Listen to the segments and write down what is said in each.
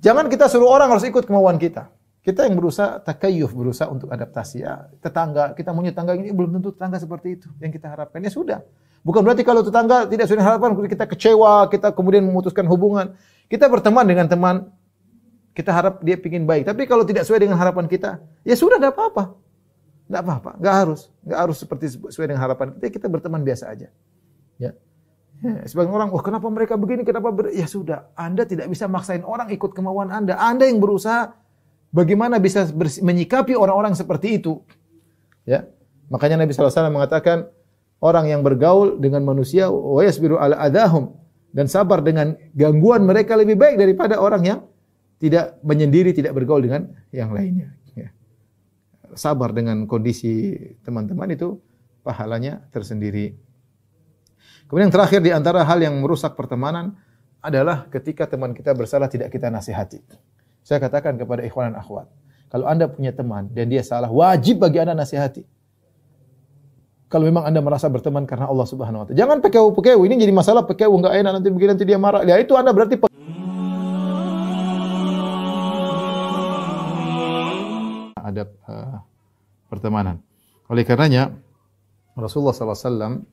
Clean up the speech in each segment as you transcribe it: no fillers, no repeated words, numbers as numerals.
Jangan kita suruh orang harus ikut kemauan kita. Kita yang berusaha takayyuf, berusaha untuk adaptasi. Ya, tetangga, kita punya tetangga ini belum tentu tetangga seperti itu yang kita harapkan. Ya sudah. Bukan berarti kalau tetangga tidak sesuai harapan kita kecewa, kita kemudian memutuskan hubungan. Kita berteman dengan teman, kita harap dia ingin baik. Tapi kalau tidak sesuai dengan harapan kita, ya sudah, tidak apa-apa. Tidak apa-apa, enggak harus seperti sesuai dengan harapan kita. Kita berteman biasa aja. Ya. Sebagian orang, wah kenapa mereka begini, ya sudah, Anda tidak bisa maksain orang ikut kemauan Anda. Anda yang berusaha bagaimana bisa menyikapi orang-orang seperti itu. Ya. Makanya Nabi SAW mengatakan, orang yang bergaul dengan manusia, wa yasbiru ala adahum, dan sabar dengan gangguan mereka lebih baik daripada orang yang tidak menyendiri, tidak bergaul dengan yang lainnya. Ya. Sabar dengan kondisi teman-teman itu pahalanya tersendiri. Kemudian yang terakhir di antara hal yang merusak pertemanan adalah ketika teman kita bersalah tidak kita nasihati. Saya katakan kepada ikhwan dan akhwat, kalau Anda punya teman dan dia salah, wajib bagi Anda nasihati. Kalau memang Anda merasa berteman karena Allah Subhanahu wa taala. Jangan pekewu-pekewu, ini jadi masalah pekewu enggak enak nanti begini nanti dia marah. Ya itu Anda berarti adab pertemanan. Oleh karenanya Rasulullah SAW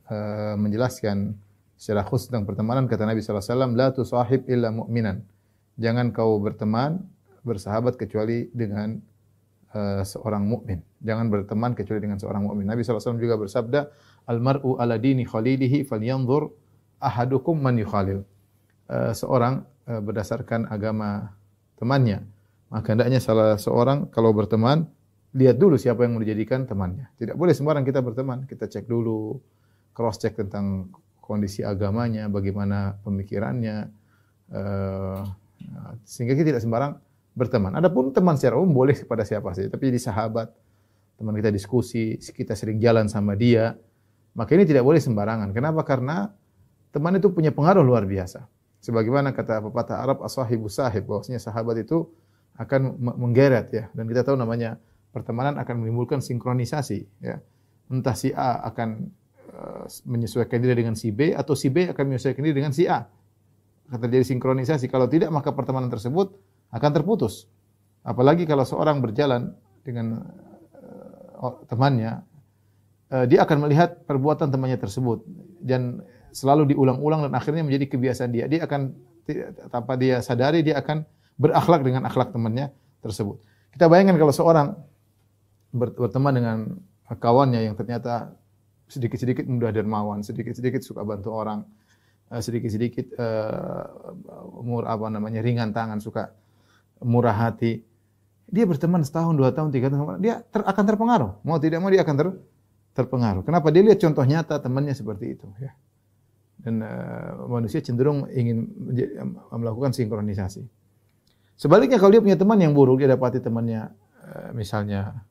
menjelaskan secara khusus tentang pertemanan, kata Nabi SAW, la tusahib illa mu'minan. Jangan kau berteman, bersahabat kecuali dengan seorang mukmin. Jangan berteman kecuali dengan seorang mukmin. Nabi SAW juga bersabda, al-mar'u ala dini khalilihi falyanzur ahadukum man yukhalil. Seorang berdasarkan agama temannya. Maka hendaknya salah seorang kalau berteman, lihat dulu siapa yang mau dijadikan temannya. Tidak boleh sembarang kita berteman. Kita cek dulu, cross check tentang kondisi agamanya, bagaimana pemikirannya, sehingga kita tidak sembarang berteman. Adapun teman secara umum boleh kepada siapa saja, tapi di sahabat, teman kita diskusi, kita sering jalan sama dia, maka ini tidak boleh sembarangan. Kenapa? Karena teman itu punya pengaruh luar biasa. Sebagaimana kata pepatah Arab, as-sahibu sahib, bahwasanya sahabat itu akan menggeret ya. Dan kita tahu namanya pertemanan akan menimbulkan sinkronisasi ya. Entah si A akan menyesuaikan diri dengan si B atau si B akan menyesuaikan diri dengan si A. Akan terjadi sinkronisasi. Kalau tidak maka pertemanan tersebut akan terputus. Apalagi kalau seorang berjalan dengan temannya, dia akan melihat perbuatan temannya tersebut dan selalu diulang-ulang dan akhirnya menjadi kebiasaan dia. Dia akan tanpa dia sadari dia akan berakhlak dengan akhlak temannya tersebut. Kita bayangkan kalau seorang berteman dengan kawannya yang ternyata sedikit-sedikit mudah dermawan, sedikit-sedikit suka bantu orang, sedikit-sedikit ringan tangan, suka murah hati. Dia berteman setahun, 2 tahun, 3 tahun, dia akan terpengaruh. Mau tidak mau dia akan terpengaruh. Kenapa? Dia lihat contoh nyata temannya seperti itu. Ya. Dan manusia cenderung ingin melakukan sinkronisasi. Sebaliknya kalau dia punya teman yang buruk, dia dapati temannya misalnya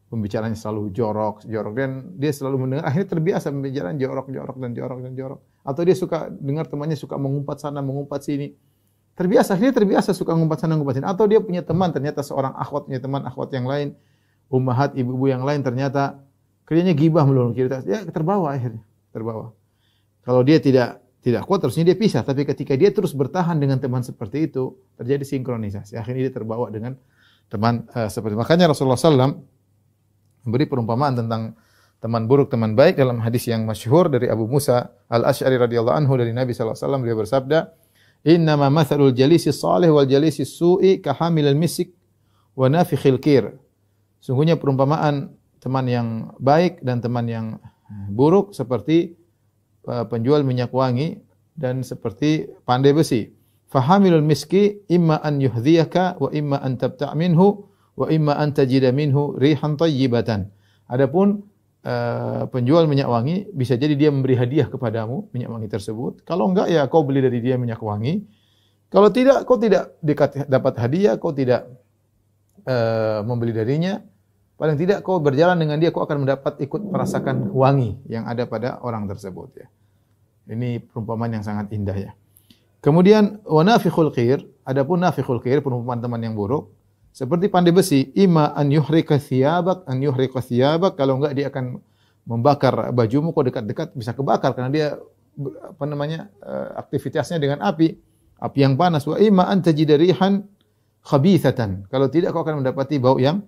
pembicaranya selalu jorok dan dia selalu mendengar, akhirnya terbiasa pembicaraan jorok. Atau dia suka dengar temannya suka mengumpat sana, mengumpat sini. Akhirnya terbiasa suka mengumpat sana, mengumpat sini. Atau dia punya teman, ternyata seorang akhwat, punya teman akhwat yang lain, ummahat, ibu-ibu yang lain, ternyata kerjanya gibah melulu. Ya terbawa akhirnya, terbawa. Kalau dia tidak kuat, terusnya dia pisah. Tapi ketika dia terus bertahan dengan teman seperti itu, terjadi sinkronisasi. Akhirnya dia terbawa dengan teman seperti itu. Makanya Rasulullah SAW memberi perumpamaan tentang teman buruk, teman baik dalam hadis yang masyhur dari Abu Musa Al-Asy'ari radhiyallahu anhu dari Nabi SAW. Beliau bersabda, "Innama mathalul jalisi salih wal jalisi su'i kahamilil misik wa nafikhil kir." Sungguhnya perumpamaan teman yang baik dan teman yang buruk seperti penjual minyak wangi dan seperti pandai besi. Fahamilul miski imma an yuhdhiyaka wa imma an tabta' minhu wa imma an tajida minhu rihan thayyibatan. Adapun penjual minyak wangi bisa jadi dia memberi hadiah kepadamu minyak wangi tersebut. Kalau enggak ya kau beli dari dia minyak wangi. Kalau tidak kau tidak dapat hadiah, kau tidak membeli darinya. Paling tidak kau berjalan dengan dia, kau akan mendapat ikut merasakan wangi yang ada pada orang tersebut ya. Ini perumpamaan yang sangat indah ya. Kemudian wa nafikhul qir, adapun nafikhul qir perumpamaan teman yang buruk seperti pandai besi, imma an yuhrika thiyabak, kalau enggak dia akan membakar bajumu, kau dekat-dekat bisa kebakar karena dia aktivitasnya dengan api. api yang panas. Wa imma an tajida rihan khabithatan. Kalau tidak kau akan mendapati bau yang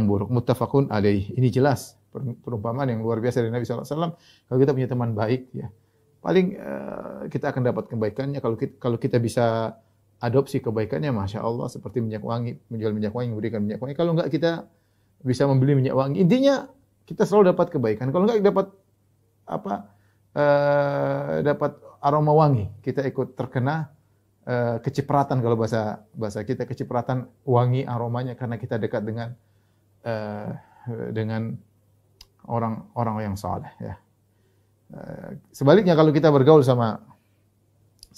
buruk. Muttafaqun alaih. Ini jelas perumpamaan yang luar biasa dari Nabi sallallahu alaihi wasallam. Kalau kita punya teman baik ya, paling kita akan dapat kebaikannya. Kalau kita bisa adopsi kebaikannya, masya Allah, seperti minyak wangi, menjual minyak wangi, memberikan minyak wangi. Kalau enggak kita bisa membeli minyak wangi. Intinya kita selalu dapat kebaikan. Kalau enggak dapat dapat aroma wangi, kita ikut terkena kecipratan, kalau bahasa kita kecipratan wangi aromanya karena kita dekat dengan orang yang saleh ya. Sebaliknya kalau kita bergaul sama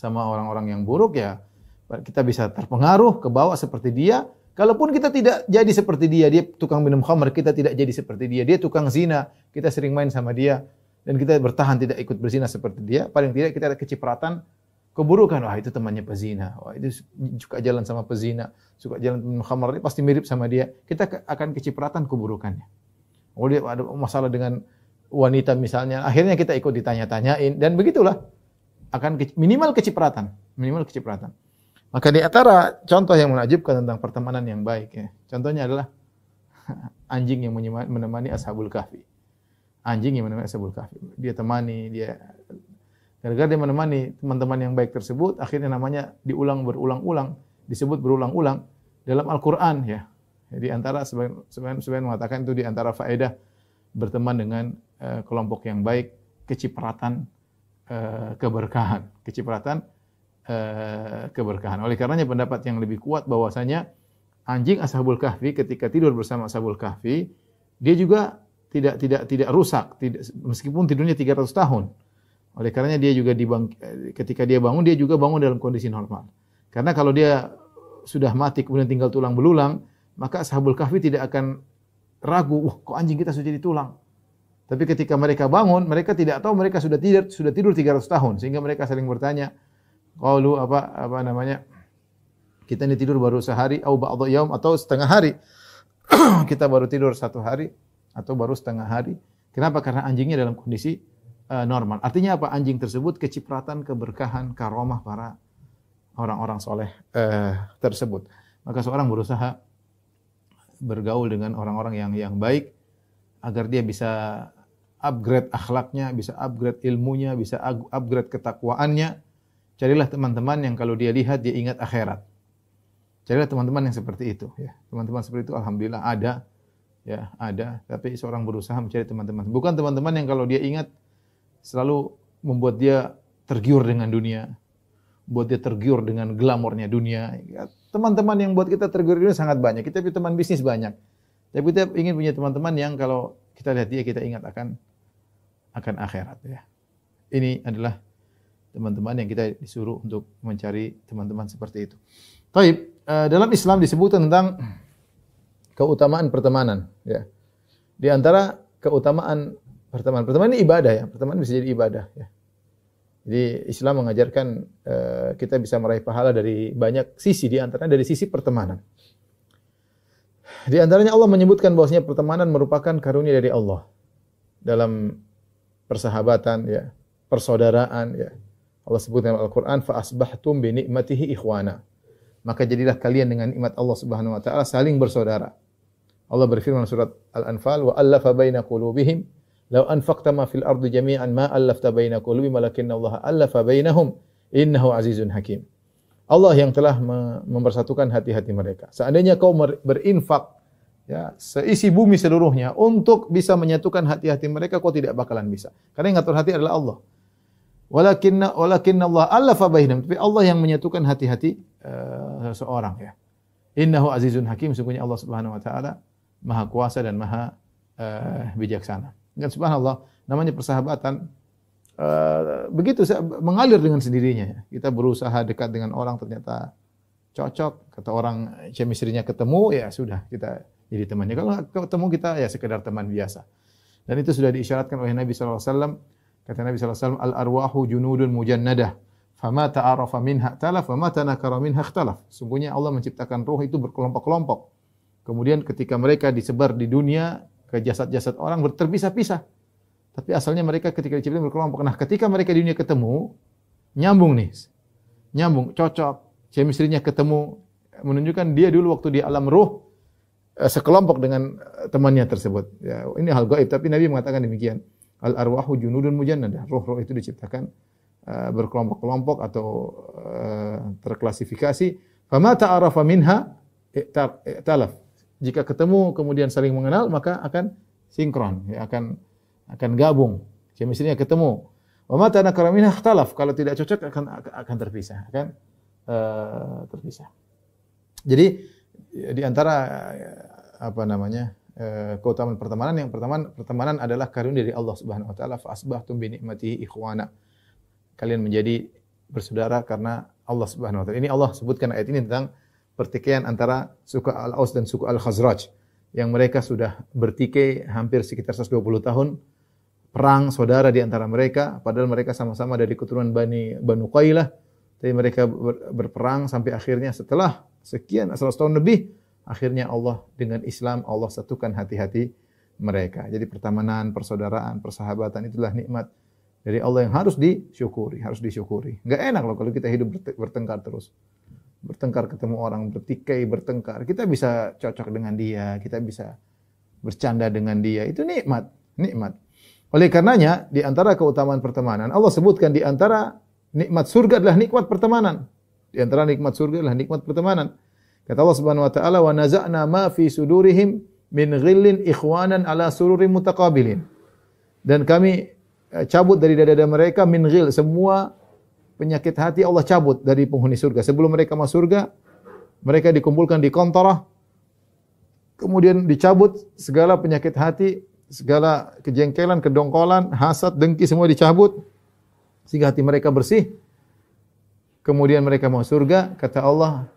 orang-orang yang buruk ya, kita bisa terpengaruh, kebawa seperti dia. Kalaupun kita tidak jadi seperti dia, dia tukang minum khamr, kita tidak jadi seperti dia. Dia tukang zina, kita sering main sama dia dan kita bertahan tidak ikut berzina seperti dia. Paling tidak kita ada kecipratan keburukan. Wah, itu temannya pezina. Wah, itu suka jalan sama pezina, suka jalan minum khamr, pasti mirip sama dia. Kita akan kecipratan keburukannya. Oh, dia ada masalah dengan wanita misalnya, akhirnya kita ikut ditanya-tanyain dan begitulah akan minimal kecipratan. Maka di antara contoh yang menakjubkan tentang pertemanan yang baik ya, contohnya adalah anjing yang menemani Ashabul Kahfi. Anjing yang menemani Ashabul Kahfi. Dia gara-gara dia menemani teman-teman yang baik tersebut, akhirnya namanya disebut berulang-ulang dalam Al-Qur'an ya. Di antara sebagian mengatakan itu di antara faedah berteman dengan kelompok yang baik, kecipratan keberkahan. Oleh karenanya pendapat yang lebih kuat bahwasanya anjing Ashabul Kahfi ketika tidur bersama Ashabul Kahfi, dia juga tidak rusak, meskipun tidurnya 300 tahun. Oleh karenanya dia juga ketika dia bangun, dia juga bangun dalam kondisi normal. Karena kalau dia sudah mati kemudian tinggal tulang belulang, maka Ashabul Kahfi tidak akan ragu, wah kok anjing kita sudah jadi tulang. Tapi ketika mereka bangun, mereka tidak tahu mereka sudah tidur 300 tahun, sehingga mereka saling bertanya, qalu kita ini tidur baru sehari au ba'dha yaum atau setengah hari. Kita baru tidur 1 hari atau baru setengah hari. Kenapa? Karena anjingnya dalam kondisi normal. Artinya apa? Anjing tersebut kecipratan, keberkahan, karomah para orang-orang soleh tersebut. Maka seorang berusaha bergaul dengan orang-orang yang baik agar dia bisa upgrade akhlaknya, bisa upgrade ilmunya, bisa upgrade ketakwaannya. Carilah teman-teman yang kalau dia lihat dia ingat akhirat. Carilah teman-teman yang seperti itu ya. Teman-teman seperti itu alhamdulillah ada. Tapi seorang berusaha mencari teman-teman. Bukan teman-teman yang kalau dia ingat selalu membuat dia tergiur dengan dunia, buat dia tergiur dengan glamornya dunia. Teman-teman yang buat kita tergiur ini sangat banyak. Kita punya teman bisnis banyak. Tapi kita ingin punya teman-teman yang kalau kita lihat dia, kita ingat akan akhirat ya. Ini adalah teman-teman yang kita disuruh untuk mencari teman-teman seperti itu. Baik, dalam Islam disebutkan tentang keutamaan pertemanan ya. Di antara keutamaan pertemanan ini ibadah ya. Pertemanan bisa jadi ibadah ya. Jadi Islam mengajarkan kita bisa meraih pahala dari banyak sisi, di antaranya dari sisi pertemanan. Di antaranya Allah menyebutkan bahwasanya pertemanan merupakan karunia dari Allah dalam persahabatan ya, persaudaraan ya. Allah sebut dalam Al-Qur'an fa asbahtum bi ni'matihi ikhwana. Maka jadilah kalian dengan nikmat Allah Subhanahu wa taala saling bersaudara. Allah berfirman surat Al-Anfal wa allafa baina qulubihim law anfaqta ma fil ardi jami'an ma allafta baina qulubihim walakinna Allah allafa bainahum innahu azizun hakim. Allah yang telah mempersatukan hati-hati mereka. Seandainya kau berinfak ya seisi bumi seluruhnya untuk bisa menyatukan hati-hati mereka, kau tidak bakalan bisa. Karena yang ngatur hati adalah Allah. Walakinna Allah allafa bainahum. Tapi Allah yang menyatukan hati-hati seseorang ya. Innahu azizun hakim. Sungguhnya Allah Subhanahu wa taala Maha kuasa dan maha bijaksana. Dan subhanallah, namanya persahabatan begitu mengalir dengan sendirinya. Kita berusaha dekat dengan orang ternyata cocok, kata orang chemistry-nya ketemu, ya sudah kita jadi temannya. Kalau ketemu kita ya sekedar teman biasa. Dan itu sudah diisyaratkan oleh Nabi sallallahu alaihi wasallam. Kata Nabi sallallahu alaihi wasallam, al-arwahu junudun mujannadah, fama ta'arafa minha talaf, fama tanakara minha ikhtalaf. Sungguhnya Allah menciptakan ruh itu berkelompok-kelompok. Kemudian ketika mereka disebar di dunia ke jasad-jasad orang terpisah-pisah. Tapi asalnya mereka ketika diciptakan berkelompok. Nah, ketika mereka di dunia ketemu, nyambung nih. nyambung, cocok, chemistry-nya ketemu, menunjukkan dia dulu waktu di alam ruh sekelompok dengan temannya tersebut. Ya, ini hal gaib, tapi Nabi mengatakan demikian. Al arwahu junudun mujannadah. Roh-roh itu diciptakan berkelompok-kelompok atau terklasifikasi. Fama ta'arafa minha i'talaf. Jika ketemu kemudian saling mengenal, maka akan sinkron, ya, akan gabung. Chemistry-nya ketemu. Wa ma tanakara minha ikhtalaf. Kalau tidak cocok akan terpisah, terpisah. Jadi di antara keutamaan pertemanan, yang pertemanan adalah karunia dari Allah Subhanahu wa taala, fa asbahtum bi ni'matihi ikhwana. Kalian menjadi bersaudara karena Allah Subhanahu wa taala. Ini Allah sebutkan ayat ini tentang pertikaian antara suku Al-Aus dan suku Al-Khazraj yang mereka sudah bertikai hampir sekitar 120 tahun, perang saudara di antara mereka, padahal mereka sama-sama dari keturunan Banu Qailah, tapi mereka berperang sampai akhirnya setelah sekian 100 tahun lebih, akhirnya Allah dengan Islam Allah satukan hati-hati mereka. Jadi pertemanan, persaudaraan, persahabatan itulah nikmat dari Allah yang harus disyukuri, Enggak enak loh kalau kita hidup bertengkar terus. Bertengkar, ketemu orang bertikai, bertengkar. Kita bisa cocok dengan dia, kita bisa bercanda dengan dia. Itu nikmat. Oleh karenanya, di antara keutamaan pertemanan, Allah sebutkan di antara nikmat surga adalah nikmat pertemanan. Di antara nikmat surga adalah nikmat pertemanan. Kata Allah Subhanahu wa taala, "Wa naza'na ma fi sudurihim min ghillin ikhwanan ala sururin mutaqabilin." Dan kami cabut dari dada-dada mereka min ghil, semua penyakit hati Allah cabut dari penghuni surga. Sebelum mereka masuk surga, mereka dikumpulkan di kontorah, kemudian dicabut segala penyakit hati, segala kejengkelan, kedongkolan, hasad, dengki, semua dicabut, sehingga hati mereka bersih. Kemudian mereka masuk surga, kata Allah,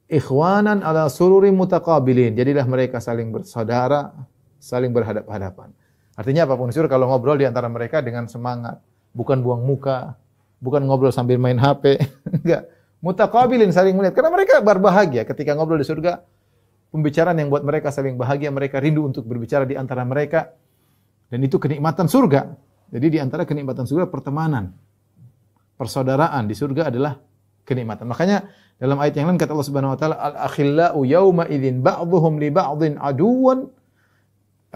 ikhwanan ala sururin mutaqabilin. Jadilah mereka saling bersaudara, saling berhadap-hadapan. Artinya apa? Penghuni surga kalau ngobrol di antara mereka dengan semangat, bukan buang muka, bukan ngobrol sambil main HP, enggak. Mutaqabilin, saling melihat. Karena mereka berbahagia ketika ngobrol di surga. Pembicaraan yang buat mereka saling bahagia, mereka rindu untuk berbicara di antara mereka. Dan itu kenikmatan surga. Jadi di antara kenikmatan surga pertemanan. Persaudaraan di surga adalah kenikmatan. Makanya dalam ayat yang lain kata Allah Subhanahu wa taala, al-akhillau yauma idzin ba'dhuhum li ba'dhin aduwwan.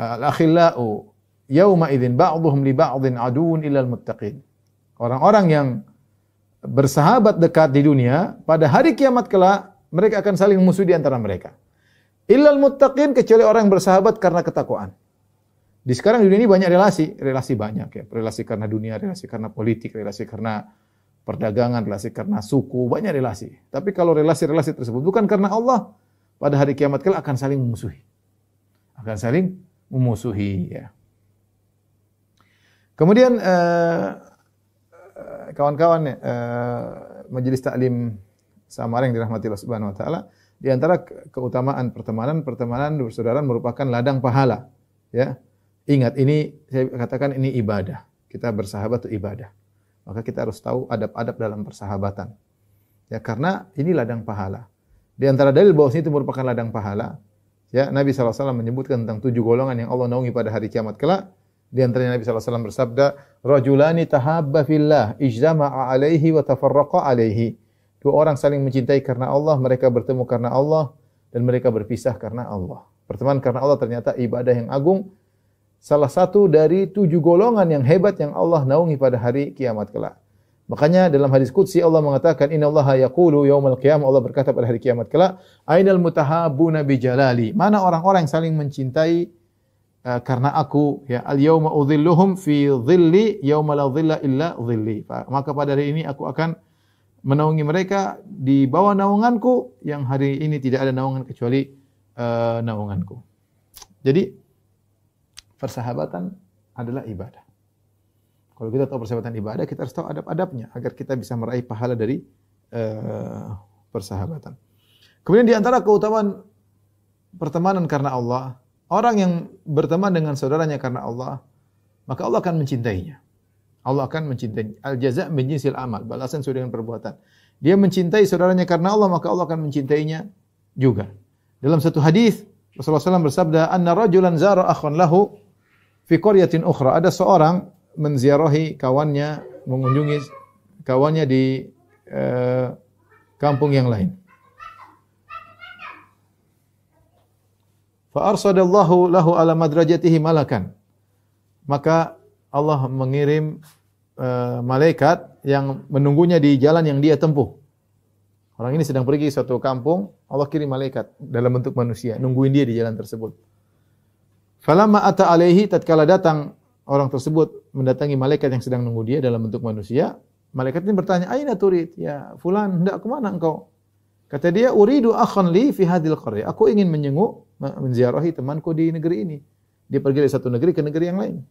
Al-akhillau yauma idzin ba'dhuhum li ba'dhin aduwwun illal muttaqin. Orang-orang yang bersahabat dekat di dunia, pada hari kiamat kelak, mereka akan saling musuh di antara mereka. Illal muttaqin, kecuali orang yang bersahabat karena ketakwaan. Di sekarang dunia ini banyak relasi banyak ya. Relasi karena dunia, relasi karena politik, relasi karena perdagangan, relasi karena suku, banyak relasi. Tapi kalau relasi-relasi tersebut bukan karena Allah, pada hari kiamat kelak akan saling memusuhi. Ya. Kemudian kawan-kawan majelis taklim Samarang dirahmati Allah Subhanahu wa taala, di antara keutamaan pertemanan bersaudaraan merupakan ladang pahala, ya. Ingat, ini saya katakan ini ibadah. Kita bersahabat itu ibadah. Maka kita harus tahu adab-adab dalam persahabatan. Ya, karena ini ladang pahala. Di antara dalil bahwa itu merupakan ladang pahala, ya, Nabi sallallahu alaihi wasallam menyebutkan tentang 7 golongan yang Allah naungi pada hari kiamat kelak. Di antaranya Nabi sallallahu alaihi wasallam bersabda, "Rajulani tahabba fillah, ijtama'a alaihi wa tafarraqa alaihi." 2 orang saling mencintai karena Allah, mereka bertemu karena Allah, dan mereka berpisah karena Allah. Pertemanan karena Allah ternyata ibadah yang agung, salah satu dari 7 golongan yang hebat yang Allah naungi pada hari kiamat kelak. Makanya dalam hadis qudsi Allah mengatakan, "Innallaha yaqulu yaumal qiyamah," Allah berkata pada hari kiamat kelak, "Ainal mutahabbuna bi jalali?" Mana orang-orang yang saling mencintai karena aku, ya, al-yauma udhilluhum fi dhilli yauma la dhilla illa dhilli. Maka pada hari ini aku akan menaungi mereka di bawah naunganku, yang hari ini tidak ada naungan kecuali naunganku. Jadi persahabatan adalah ibadah. Kalau kita tahu persahabatan ibadah, kita harus tahu adab-adabnya agar kita bisa meraih pahala dari persahabatan. Kemudian di antara keutamaan pertemanan karena Allah, orang yang berteman dengan saudaranya karena Allah, maka Allah akan mencintainya. Allah akan mencintai. Al-jaza' min jinsil amal, balasan sesuai dengan perbuatan. Dia mencintai saudaranya karena Allah, maka Allah akan mencintainya juga. Dalam satu hadis Rasulullah SAW bersabda, "Anna rajulan zara akhan lahu fi qaryatin ukhra." Ada seorang menziarahi kawannya, mengunjungi kawannya di kampung yang lain. Fa arsadallahu lahu ala madrajatihi malakan. Maka Allah mengirim malaikat yang menunggunya di jalan yang dia tempuh. Orang ini sedang pergi ke suatu kampung, Allah kirim malaikat dalam bentuk manusia, nungguin dia di jalan tersebut. Falamma ata alaihi, tatkala datang orang tersebut mendatangi malaikat yang sedang nunggu dia dalam bentuk manusia, malaikat ini bertanya, "Aina turid? Ya fulan, hendak ke mana engkau?" Kata dia, "Uridu akhan li fi hadhil qaryah." Aku ingin menziarahi temanku di negeri ini. Dia pergi dari satu negeri ke negeri yang lain.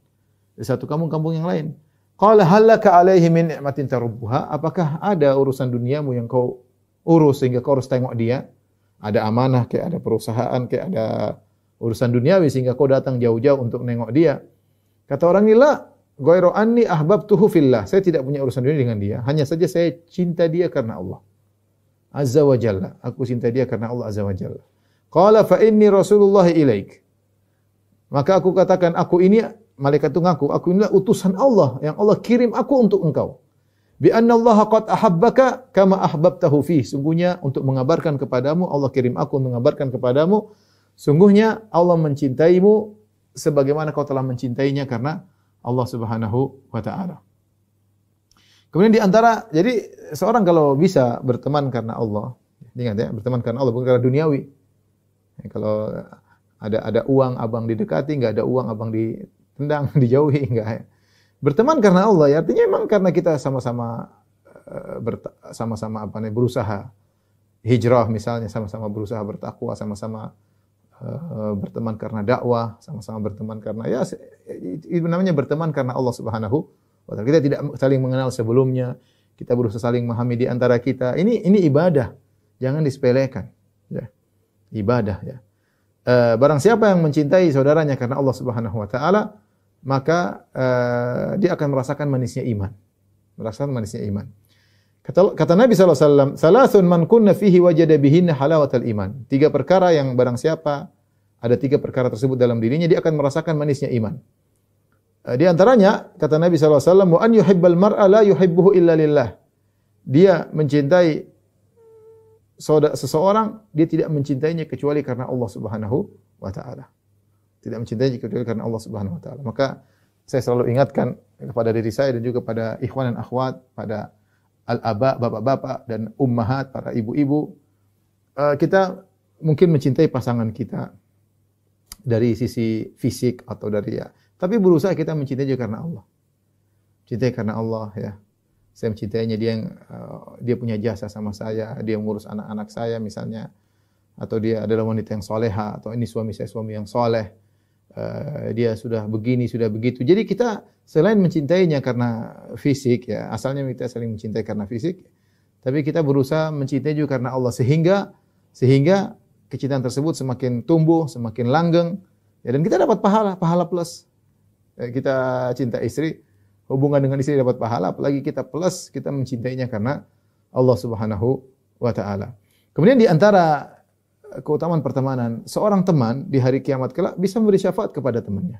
Dari satu kampung-kampung yang lain. Qala hal laka alaihi min ni'matin tarubbuha? Apakah ada urusan duniamu yang kau urus sehingga kau harus tengok dia? Ada amanah, kayak ada perusahaan, kayak ada urusan duniawi sehingga kau datang jauh-jauh untuk nengok dia. Kata orang ini, la ghairu anni ahbabtuhu fillah. Saya tidak punya urusan dunia dengan dia. Hanya saja saya cinta dia karena Allah Azza wa Jalla. Aku cinta dia karena Allah Azza wa Jalla. Qala fa inni Rasulullah ilaik. Maka aku katakan, aku ini, malaikat itu ngaku, aku inilah utusan Allah yang Allah kirim aku untuk engkau. Bi anna Allah qad ahabbaka kama ahbabtahu fi. Sungguhnya untuk mengabarkan kepadamu, Allah kirim aku untuk mengabarkan kepadamu, sungguhnya Allah mencintaimu sebagaimana kau telah mencintainya karena Allah Subhanahu wa taala. Kemudian di antara, jadi seorang kalau bisa berteman karena Allah, ingat ya, berteman karena Allah bukan karena duniawi. Ya, kalau ada uang abang didekati, enggak ada uang abang ditendang, dijauhi, enggak ya. Berteman karena Allah ya artinya memang karena kita sama-sama berusaha hijrah misalnya, sama-sama berusaha bertakwa, sama-sama berteman karena dakwah, sama-sama berteman karena ya itu namanya berteman karena Allah Subhanahu wa taala. Kita tidak saling mengenal sebelumnya, kita berusaha saling memahami di antara kita. Ini ibadah. Jangan disepelekan, ya. Ibadah ya. Barang siapa yang mencintai saudaranya karena Allah Subhanahu wa taala, maka dia akan merasakan manisnya iman. Merasakan manisnya iman. Kata Nabi SAW, "Salasun man kunna fihi wajada bihinna halawatal iman." 3 perkara yang barang siapa ada 3 perkara tersebut dalam dirinya, dia akan merasakan manisnya iman. Di antaranya, kata Nabi SAW, "Wa an yuhibbal mar'a la yuhibbuhu illa lillah." Dia mencintai seseorang, dia tidak mencintainya kecuali karena Allah Subhanahu wa taala. Tidak mencintainya kecuali karena Allah Subhanahu wa taala. Maka saya selalu ingatkan kepada diri saya dan juga pada ikhwan dan akhwat, pada al-aba, bapak-bapak dan ummahat, para ibu-ibu, kita mungkin mencintai pasangan kita dari sisi fisik atau dari ya, tapi berusaha kita mencintai juga karena Allah. Cintai karena Allah ya. Saya mencintainya, dia punya jasa sama saya, dia mengurus anak-anak saya misalnya, atau dia adalah wanita yang soleha, atau ini suami saya suami yang soleh, dia sudah begini, sudah begitu. Jadi kita selain mencintainya karena fisik ya, asalnya kita saling mencintai karena fisik, tapi kita berusaha mencintai juga karena Allah sehingga kecintaan tersebut semakin tumbuh, semakin langgeng, ya, dan kita dapat pahala plus. Kita cinta istri, hubungan dengan istri dapat pahala, apalagi kita plus, kita mencintainya karena Allah Subhanahu wa taala. Kemudian di antara keutamaan pertemanan, seorang teman di hari kiamat kelak bisa memberi syafaat kepada temannya.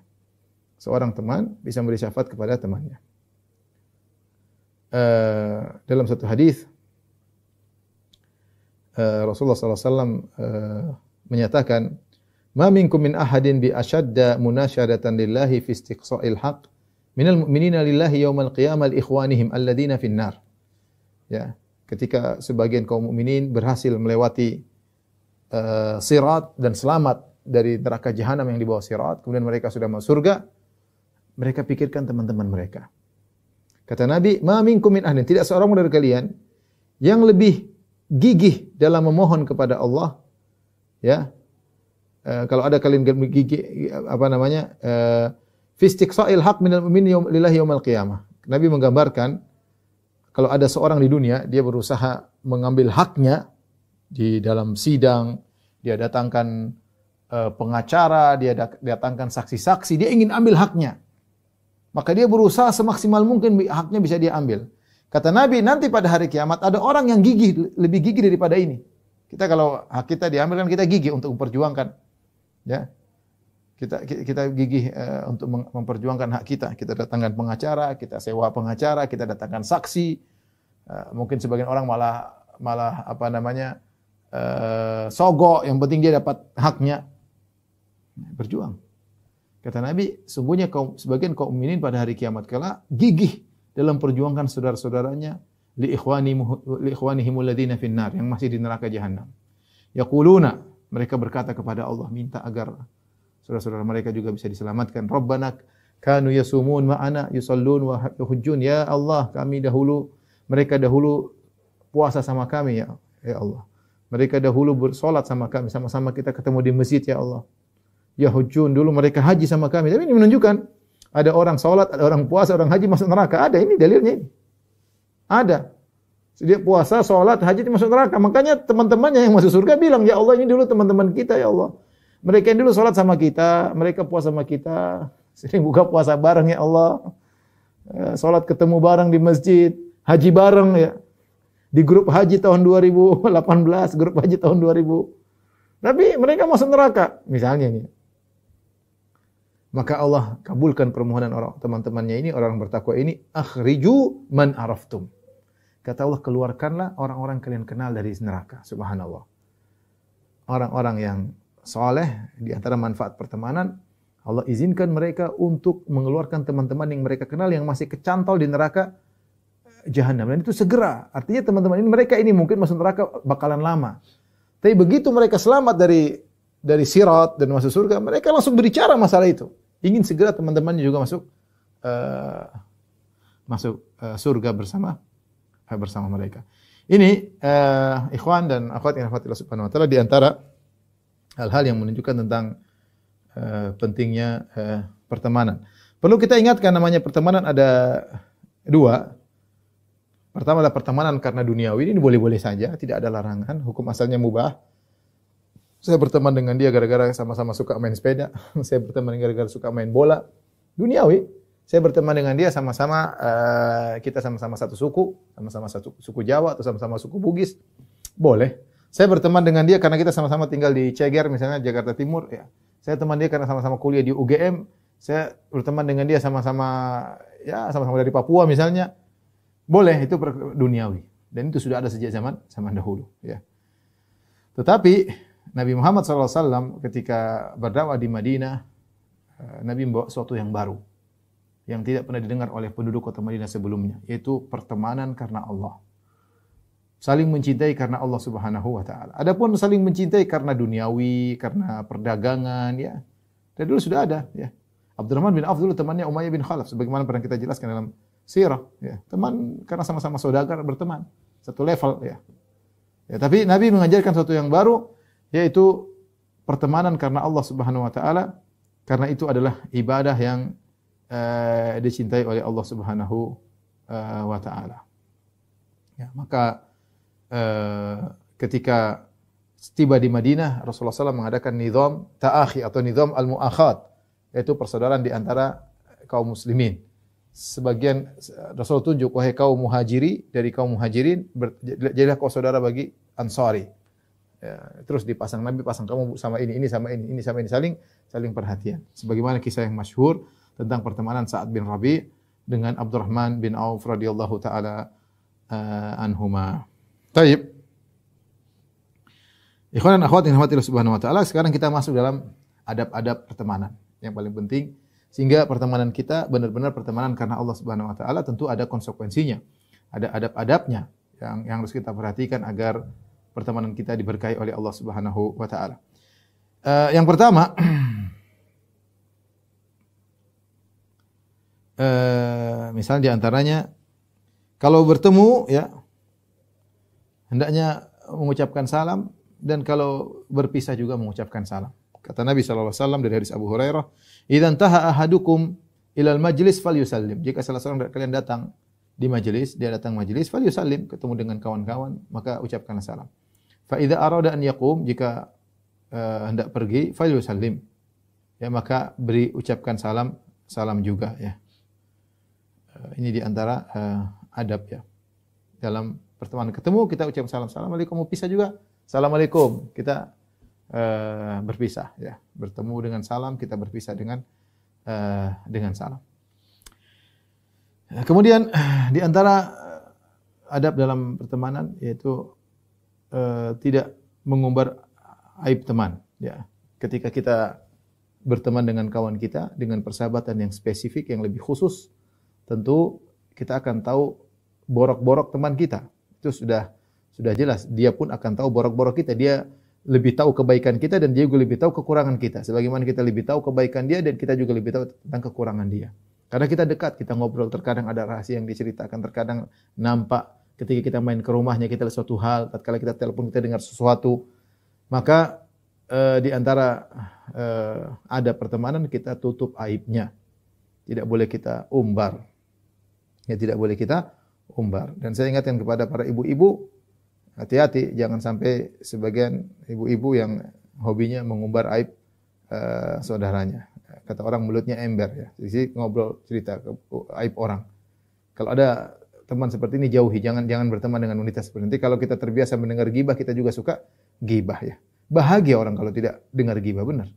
Seorang teman bisa memberi syafaat kepada temannya. Dalam satu hadis Rasulullah SAW menyatakan, "Ma minkum min ahadin bi ashadda munasyadatan lillahi fi istiqsa'il haqq minal mu'minina lillahi yaumal qiyamah ikhwanihim alladziina fin nar." Ya, ketika sebagian kaum mukminin berhasil melewati sirat dan selamat dari neraka jahanam yang di bawah sirat, kemudian mereka sudah masuk surga, mereka pikirkan teman-teman mereka. Kata Nabi, "Ma minkum min ahlin," tidak seorang dari kalian yang lebih gigih dalam memohon kepada Allah, ya. Kalau ada kalian gigih fi istiqsa'il haqq minal mu'minin lillahi yaumal qiyamah. Nabi menggambarkan kalau ada seorang di dunia dia berusaha mengambil haknya di dalam sidang, dia datangkan pengacara, dia datangkan saksi-saksi, dia ingin ambil haknya. Maka dia berusaha semaksimal mungkin haknya bisa dia ambil. Kata Nabi, nanti pada hari kiamat ada orang yang gigih, lebih gigih daripada ini. Kita kalau hak kita diambil kan kita gigih untuk memperjuangkan. Ya. Kita gigih untuk memperjuangkan hak kita. Kita datangkan pengacara, kita sewa pengacara, kita datangkan saksi. Mungkin sebagian orang malah apa namanya? Sogok, yang penting dia dapat haknya. Berjuang. Kata Nabi, sungguhnya sebagian kaum mukminin pada hari kiamat kala gigih dalam perjuangkan saudara-saudaranya li ikhwanihim alladziina finnar, yang masih di neraka jahanam. Yaquluna, mereka berkata kepada Allah, minta agar saudara-saudara mereka juga bisa diselamatkan. Rabbana kanu yasumun ma'ana yusallun wa yuhujjun. Ya Allah, mereka dahulu puasa sama kami, ya Allah. Mereka dahulu bersolat sama kami, sama-sama kita ketemu di masjid, ya Allah. Ya hujjun, dulu mereka haji sama kami. Tapi ini menunjukkan ada orang salat, ada orang puasa, orang haji masuk neraka. Ada, ini dalilnya ini. Ada. Dia puasa, salat, haji masuk neraka. Makanya teman-temannya yang masuk surga bilang, ya Allah, ini dulu teman-teman kita, ya Allah. Mereka yang dulu salat sama kita, mereka puasa sama kita, sering buka puasa bareng, ya Allah. Salat ketemu bareng di masjid, haji bareng, ya. Di grup haji tahun 2018, grup haji tahun 2000. Tapi mereka masuk neraka, misalnya nih. Maka Allah kabulkan permohonan orang teman-temannya ini, orang bertakwa ini, akhriju man araftum. Kata Allah, keluarkanlah orang-orang kalian kenal dari neraka. Subhanallah. Orang-orang yang saleh, di antara manfaat pertemanan, Allah izinkan mereka untuk mengeluarkan teman-teman yang mereka kenal yang masih kecantol di neraka jahanam. Dan itu segera. Artinya teman-teman ini, mereka ini mungkin masuk neraka bakalan lama. Tapi begitu mereka selamat dari sirat dan masuk surga, mereka langsung berbicara masalah itu. Ingin segera teman-temannya juga masuk surga bersama mereka. Ini ikhwan dan akhwat yang rahmatillah subhanahu wa ta'ala, di antara hal-hal yang menunjukkan tentang pentingnya pertemanan. Perlu kita ingatkan, namanya pertemanan ada dua. Pertama adalah pertemanan karena duniawi, ini boleh-boleh saja, tidak ada larangan, hukum asalnya mubah. Saya berteman dengan dia gara-gara sama-sama suka main sepeda. Saya berteman gara-gara suka main bola. Duniawi. Saya berteman dengan dia sama-sama, kita sama-sama satu suku, sama-sama satu suku Jawa atau sama-sama suku Bugis. Boleh. Saya berteman dengan dia karena kita sama-sama tinggal di Ceger, misalnya Jakarta Timur. Ya. Saya teman dia karena sama-sama kuliah di UGM. Saya berteman dengan dia sama-sama dari Papua misalnya. Boleh, itu duniawi. Dan itu sudah ada sejak zaman dahulu. Ya. Tetapi Nabi Muhammad SAW ketika berdakwah di Madinah, Nabi membawa sesuatu yang baru, yang tidak pernah didengar oleh penduduk kota Madinah sebelumnya, yaitu pertemanan karena Allah. Saling mencintai karena Allah Subhanahu wa taala. Adapun saling mencintai karena duniawi, karena perdagangan, ya. Dari dulu sudah ada, ya. Abdurrahman bin Auf dulu temannya Umayyah bin Khalaf, sebagaimana pernah kita jelaskan dalam sirah, ya. Teman karena sama-sama saudagar, berteman, satu level, ya. Ya, tapi Nabi mengajarkan sesuatu yang baru, yaitu pertemanan karena Allah Subhanahu wa taala, karena itu adalah ibadah yang dicintai oleh Allah Subhanahu wa taala. Ya, maka ketika tiba di Madinah, Rasulullah SAW mengadakan nizam ta'akhi atau nizam al-mu'akhad, yaitu persaudaraan di antara kaum muslimin. Sebagian Rasul tunjuk, wahai kaum muhajiri, dari kaum muhajirin jadilah kau saudara bagi ansari. Ya, terus dipasang, Nabi pasang kamu sama ini sama ini sama ini, saling perhatian. Sebagaimana kisah yang masyhur tentang pertemanan Sa'ad bin Rabi' dengan Abdurrahman bin Auf radhiyallahu taala anhuma. Baik. Ikhwan dan akhwat yang dirahmati Subhanahu wa taala, sekarang kita masuk dalam adab-adab pertemanan yang paling penting, sehingga pertemanan kita benar-benar pertemanan karena Allah Subhanahu wa taala. Tentu ada konsekuensinya, ada adab-adabnya yang harus kita perhatikan agar pertemanan kita diberkahi oleh Allah Subhanahu wa taala. Yang pertama, misalnya di antaranya kalau bertemu, ya, hendaknya mengucapkan salam, dan kalau berpisah juga mengucapkan salam. Kata Nabi SAW dari hadis Abu Hurairah, "Idza intaha ahadukum ilal majlis falyusallim." Jika salah seorang dari kalian datang di majelis, dia datang majelis, falyusallim, ketemu dengan kawan-kawan, maka ucapkanlah salam. Fa idza arada an yaqum, jika hendak pergi, falyusallim. Ya, maka ucapkan salam juga, ya. Ini di antara adab, ya. Dalam pertemanan ketemu kita ucapkan salam. Assalamualaikum, mau pisah juga. Assalamualaikum. Kita berpisah, ya. Bertemu dengan salam, kita berpisah dengan salam. Kemudian di antara adab dalam pertemanan yaitu tidak mengumbar aib teman. Ya, ketika kita berteman dengan kawan kita dengan persahabatan yang spesifik, yang lebih khusus, tentu kita akan tahu borok-borok teman kita. Itu sudah jelas. Dia pun akan tahu borok-borok kita. Dia lebih tahu kebaikan kita dan dia juga lebih tahu kekurangan kita. Sebagaimana kita lebih tahu kebaikan dia dan kita juga lebih tahu tentang kekurangan dia. Karena kita dekat, kita ngobrol, terkadang ada rahasia yang diceritakan, terkadang nampak ketika kita main ke rumahnya, kita lihat suatu hal, tatkala kita telepon, kita dengar sesuatu. Maka di antara ada pertemanan, kita tutup aibnya. Tidak boleh kita umbar. Ya, tidak boleh kita umbar. Dan saya ingatkan kepada para ibu-ibu, hati-hati, jangan sampai sebagian ibu-ibu yang hobinya mengumbar aib saudaranya. Kata orang mulutnya ember ya. Jadi ngobrol cerita aib orang. Kalau ada teman seperti ini jauhi, jangan berteman dengan wanita seperti ini. Kalau kita terbiasa mendengar gibah, kita juga suka gibah ya. Bahagia orang kalau tidak dengar gibah, benar.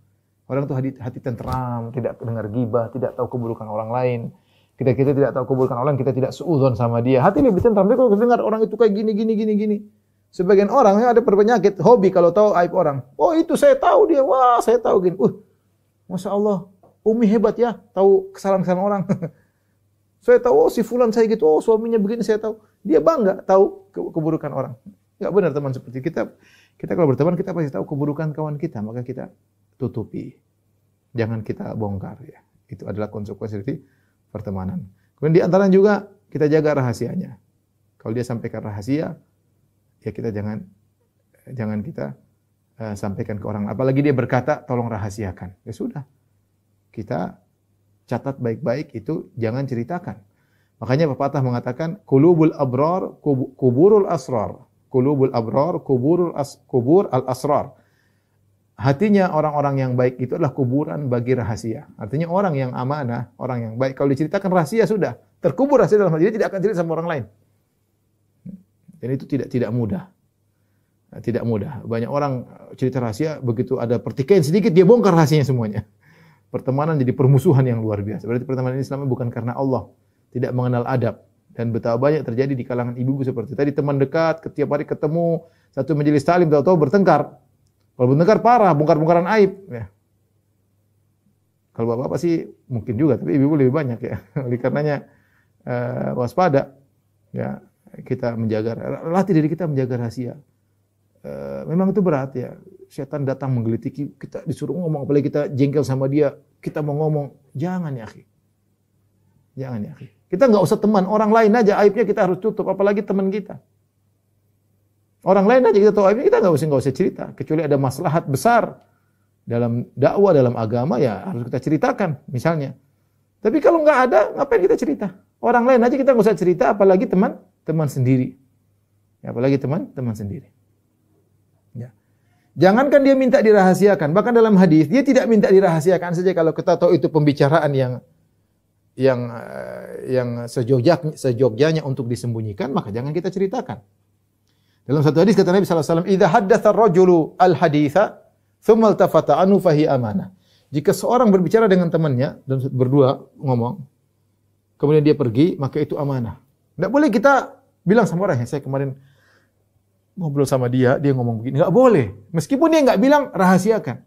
Orang tuh hati tentram, tidak dengar gibah, tidak tahu keburukan orang lain. Kita tidak tahu keburukan orang, kita tidak suudzon sama dia. Hati lebih tentram. Dia kalau dengar orang itu kayak gini. Sebagian orang yang ada berpenyakit, hobi kalau tahu aib orang. Oh itu saya tahu dia, wah saya tahu gini. Masya Allah, Umi hebat ya, tahu kesalahan-kesalahan orang. Saya tahu, oh si fulan saya gitu, oh suaminya begini saya tahu. Dia bangga tahu keburukan orang. Enggak benar teman seperti kita. Kita kalau berteman, kita pasti tahu keburukan kawan kita, maka kita tutupi. Jangan kita bongkar ya. Itu adalah konsekuensi dari pertemanan. Kemudian di antara juga kita jaga rahasianya. Kalau dia sampaikan rahasia, ya kita jangan kita sampaikan ke orang. Apalagi dia berkata, tolong rahasiakan. Ya sudah. Kita catat baik-baik, itu jangan ceritakan. Makanya pepatah mengatakan qulubul abrar kuburul asrar. Qulubul abrar kubur al-asrar. Hatinya orang-orang yang baik itu adalah kuburan bagi rahasia. Artinya orang yang amanah, orang yang baik kalau diceritakan rahasia sudah terkubur rahasia dalam hati, dia tidak akan cerita sama orang lain. Dan itu tidak mudah. Tidak mudah. Banyak orang cerita rahasia, begitu ada pertikaian sedikit dia bongkar rahasianya semuanya. Pertemanan jadi permusuhan yang luar biasa. Berarti pertemanan Islam bukan karena Allah, tidak mengenal adab. Dan betapa banyak terjadi di kalangan ibu-ibu seperti tadi, teman dekat, setiap hari ketemu, satu majelis taklim tahu-tahu bertengkar. Kalau bertengkar parah, bongkar-bongkaran aib. Ya. Kalau bapak-bapak sih mungkin juga, tapi ibu-ibu lebih banyak ya. Oleh karenanya waspada. Ya, kita latih diri kita menjaga rahasia. Memang itu berat ya. Setan datang menggelitiki, kita disuruh ngomong, apalagi kita jengkel sama dia, kita mau ngomong, jangan ya akhi. Jangan ya akhi. Kita enggak usah teman, orang lain aja aibnya kita harus tutup, apalagi teman kita. Orang lain aja kita tahu aibnya, kita enggak usah cerita, kecuali ada maslahat besar dalam dakwah, dalam agama ya harus kita ceritakan misalnya. Tapi kalau enggak ada, ngapain kita cerita? Orang lain aja kita enggak usah cerita, apalagi teman sendiri. Ya, apalagi teman sendiri. Ya. Jangankan dia minta dirahasiakan, bahkan dalam hadis dia tidak minta dirahasiakan saja kalau kita tahu itu pembicaraan yang sejogjanya untuk disembunyikan, maka jangan kita ceritakan. Dalam satu hadis kata Nabi sallallahu alaihi wasallam, "Idza haddatsa ar-rajulu al-haditsa, tsumma iltafata anhu fa hiya amanah." Jika seorang berbicara dengan temannya dan berdua ngomong, kemudian dia pergi, maka itu amanah. Enggak boleh kita bilang sama orang, saya kemarin ngobrol sama dia ngomong begini. Enggak boleh. Meskipun dia enggak bilang, rahasiakan.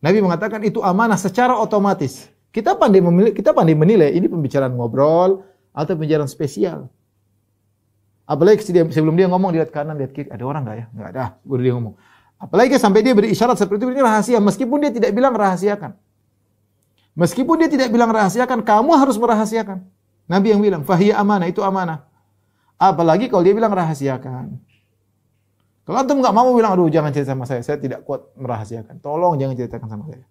Nabi mengatakan itu amanah secara otomatis. Kita pandai menilai ini pembicaraan ngobrol atau pembicaraan spesial. Apalagi sebelum dia ngomong, dia lihat kanan, lihat kiri, ada orang enggak ya? Enggak ada. Baru dia ngomong. Apalagi sampai dia beri isyarat seperti itu, ini rahasia. Meskipun dia tidak bilang rahasiakan. Meskipun dia tidak bilang rahasiakan, kamu harus merahasiakan. Nabi yang bilang, fahiyya amanah, itu amanah. Apalagi kalau dia bilang rahasiakan. Kalau antum enggak mau bilang, aduh jangan cerita sama saya tidak kuat merahasiakan. Tolong jangan ceritakan sama saya.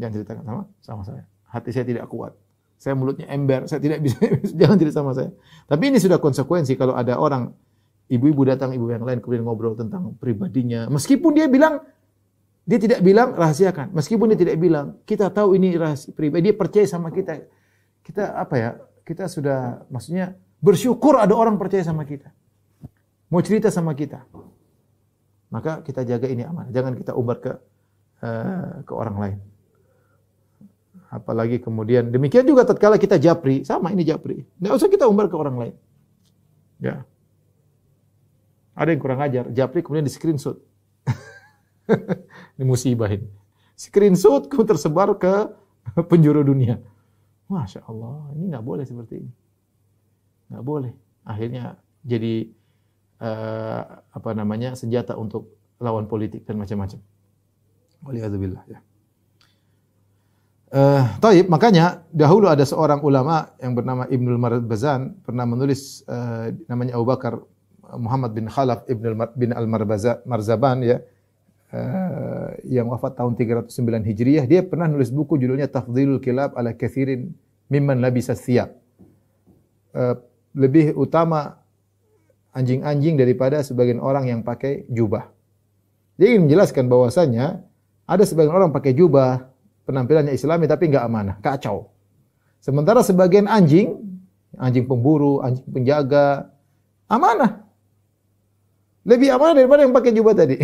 Jangan ceritakan sama saya. Hati saya tidak kuat. Saya mulutnya ember, saya tidak bisa, jangan cerita sama saya. Tapi ini sudah konsekuensi kalau ada orang, ibu-ibu datang, ibu yang lain, kemudian ngobrol tentang pribadinya. Meskipun dia tidak bilang rahasiakan. Meskipun dia tidak bilang, kita tahu ini rahasia pribadi, dia percaya sama kita. Kita sudah, maksudnya, bersyukur ada orang percaya sama kita. Mau cerita sama kita. Maka kita jaga ini aman. Jangan kita umbar ke orang lain. Apalagi kemudian demikian juga tatkala kita japri, sama ini japri. Enggak usah kita umbar ke orang lain. Ya. Ada yang kurang ajar, japri kemudian di screenshot. Ini musibah ini. Screenshot kemudian tersebar ke penjuru dunia. Masya Allah, ini nggak boleh seperti ini. Nggak boleh. Akhirnya jadi senjata untuk lawan politik dan macam-macam. Waliyadzubillah ya. Taib, makanya dahulu ada seorang ulama yang bernama Ibnul Marbazan pernah menulis namanya Abu Bakar Muhammad bin Khalaf bin Al-Marzaban ya. Yang wafat tahun 309 Hijriah, dia pernah nulis buku judulnya Tafdhilul Kilab ala Katsirin Mimman Labisa Thiyab. Lebih utama anjing-anjing daripada sebagian orang yang pakai jubah. Dia ingin menjelaskan bahwasanya ada sebagian orang pakai jubah, penampilannya Islami tapi enggak amanah, kacau. Sementara sebagian anjing pemburu, anjing penjaga, amanah. Lebih amanah daripada yang pakai jubah tadi.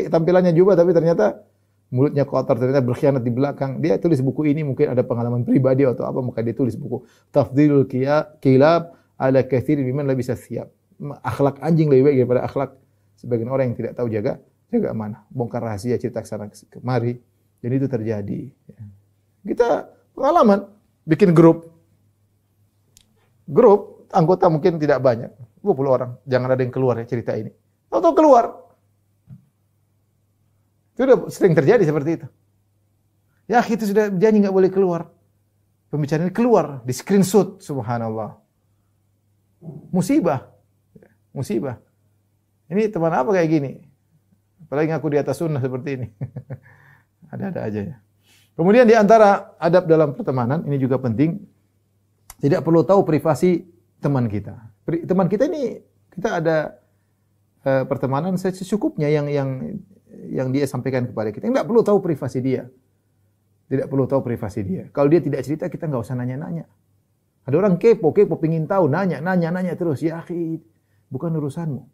Tampilannya jubah tapi ternyata mulutnya kotor, ternyata berkhianat di belakang. Dia tulis buku ini mungkin ada pengalaman pribadi atau apa, maka dia tulis buku Tafdhilul Kilab ala Katsirin Mimman Labisa Thiyab. Akhlak anjing lebih baik daripada akhlak sebagian orang yang tidak tahu jaga amanah. Bongkar rahasia, cerita kesana kemari. Dan itu terjadi. Kita pengalaman bikin grup anggota mungkin tidak banyak. 20 orang. Jangan ada yang keluar ya cerita ini. Tahu-tahu keluar. Itu sudah sering terjadi seperti itu. Ya, itu sudah janji enggak boleh keluar. Pembicaraan ini keluar, di screenshot, subhanallah. Musibah. Ini teman apa kayak gini? Apalagi ngaku di atas sunnah seperti ini. Ada-ada aja ya. Kemudian di antara adab dalam pertemanan, ini juga penting. Tidak perlu tahu privasi teman kita. Teman kita ini, kita ada pertemanan secukupnya yang dia sampaikan kepada kita. Tidak perlu tahu privasi dia. Tidak perlu tahu privasi dia. Kalau dia tidak cerita, kita nggak usah nanya-nanya. Ada orang kepo pengin tahu, nanya terus. Ya akhi, bukan urusanmu.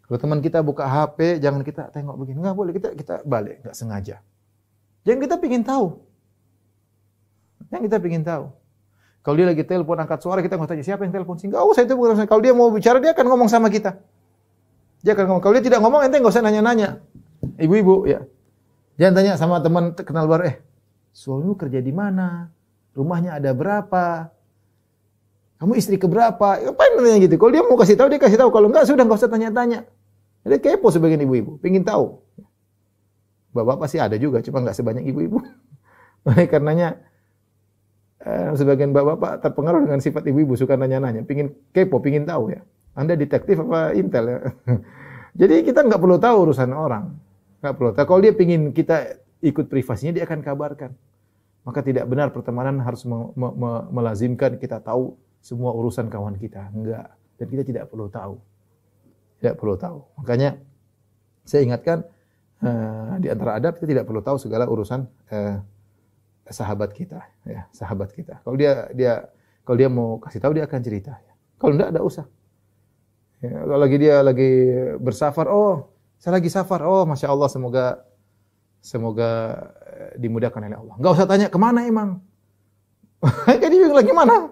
Kalau teman kita buka HP, jangan kita tengok begini. Nggak boleh, kita balik, nggak sengaja. Jangan kita pengin tahu. Kalau dia lagi telepon angkat suara, kita nggak tanya siapa yang telepon. Enggak usah, itu bukan urusan. Kalau dia mau bicara, dia akan ngomong sama kita. Dia akan ngomong. Kalau dia tidak ngomong, ente nggak usah nanya-nanya. Ibu-ibu, ya. Jangan tanya sama teman kenal baru, suamimu kerja di mana? Rumahnya ada berapa? Kamu istri keberapa? Ngapain nanya gitu? Kalau dia mau kasih tahu, dia kasih tahu. Kalau enggak, sudah nggak usah tanya-tanya. Jadi kepo sebagian ibu-ibu, pengen tahu. Bapak pasti ada juga, cuma nggak sebanyak ibu-ibu. Oleh karenanya, sebagian bapak-bapak terpengaruh dengan sifat ibu-ibu, suka nanya-nanya, pengen kepo, pengen tahu ya. Anda detektif apa intel ya? Jadi kita nggak perlu tahu urusan orang. Nggak perlu tahu. Kalau dia pengen kita ikut privasinya, dia akan kabarkan. Maka tidak benar pertemanan harus melazimkan kita tahu semua urusan kawan kita. Enggak. Dan kita tidak perlu tahu. Tidak perlu tahu. Makanya saya ingatkan di antara adab kita tidak perlu tahu segala urusan sahabat kita, ya, sahabat kita. Kalau dia mau kasih tahu, dia akan cerita. Kalau enggak usah. Ya, kalau dia lagi bersafar, saya lagi safar. Masya Allah, semoga dimudahkan oleh Allah. Enggak usah tanya kemana emang. Kan dia bilang lagi mana?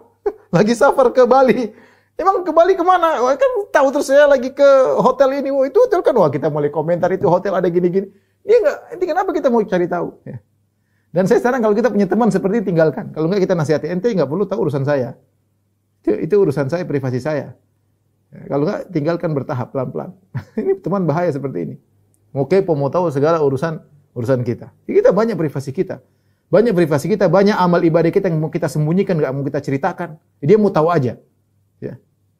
Lagi safar ke Bali. Emang ke Bali kemana? Kan tahu terus saya lagi ke hotel ini. Itu hotel kan. Kita mulai komentar itu hotel ada gini-gini. Dia enggak. Ini kenapa kita mau cari tahu? Ya. Dan saya sekarang kalau kita punya teman seperti itu, tinggalkan. Kalau enggak kita nasihati, ente enggak perlu tahu urusan saya. Itu urusan saya, privasi saya. Ya, kalau enggak tinggalkan bertahap pelan-pelan. Ini teman bahaya seperti ini. Mau kepo, mau tahu segala urusan kita. Kita banyak privasi kita. Banyak amal ibadah kita yang mau kita sembunyikan, enggak mau kita ceritakan. Dia mau tahu aja. Ya.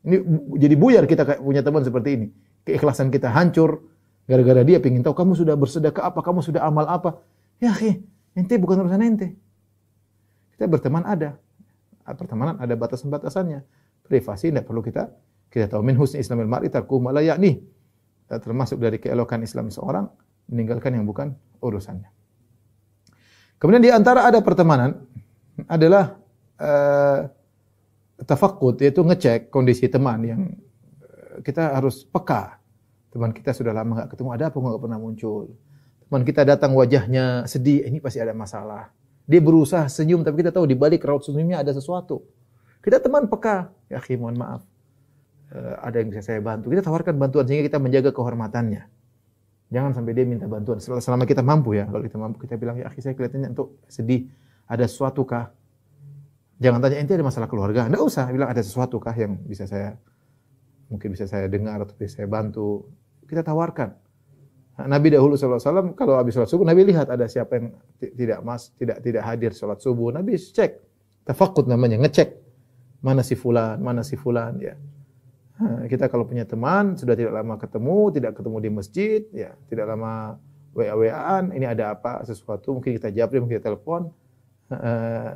Ini jadi buyar kita punya teman seperti ini. Keikhlasan kita hancur gara-gara dia pengen tahu kamu sudah bersedekah apa, kamu sudah amal apa. Ya, ente bukan urusan ente. Kita berteman ada. Pertemanan ada batasan-batasannya. Privasi tidak perlu kita tahu. Min husni islamil mar'i tarkuhu ma la ya'ni. Termasuk dari keelokan Islam seorang meninggalkan yang bukan urusannya. Kemudian di antara ada pertemanan adalah tafaqud, yaitu ngecek kondisi teman yang kita harus peka. Teman kita sudah lama enggak ketemu, ada apa enggak pernah muncul. Teman kita datang wajahnya sedih, ini pasti ada masalah. Dia berusaha senyum, tapi kita tahu di balik raut senyumnya ada sesuatu. Kita teman peka. Ya akhi, mohon maaf. ada yang bisa saya bantu. Kita tawarkan bantuan sehingga kita menjaga kehormatannya. Jangan sampai dia minta bantuan. Selama kita mampu ya. Kalau kita mampu, kita bilang, ya akhi saya kelihatannya untuk sedih. Ada sesuatu kah? Jangan tanya, ente ada masalah keluarga? Nggak usah. Bilang ada sesuatu kah yang mungkin bisa saya dengar atau bisa saya bantu. Kita tawarkan. Nah, Nabi dahulu SAW, kalau habis sholat subuh, Nabi lihat ada siapa yang tidak hadir sholat subuh. Nabi cek. Tafakkud namanya, ngecek. Mana si fulan, ya. Nah, kita kalau punya teman, sudah tidak lama ketemu, tidak ketemu di masjid, ya, tidak lama WA-WAan, ini ada apa, sesuatu, mungkin kita japri, mungkin kita telepon,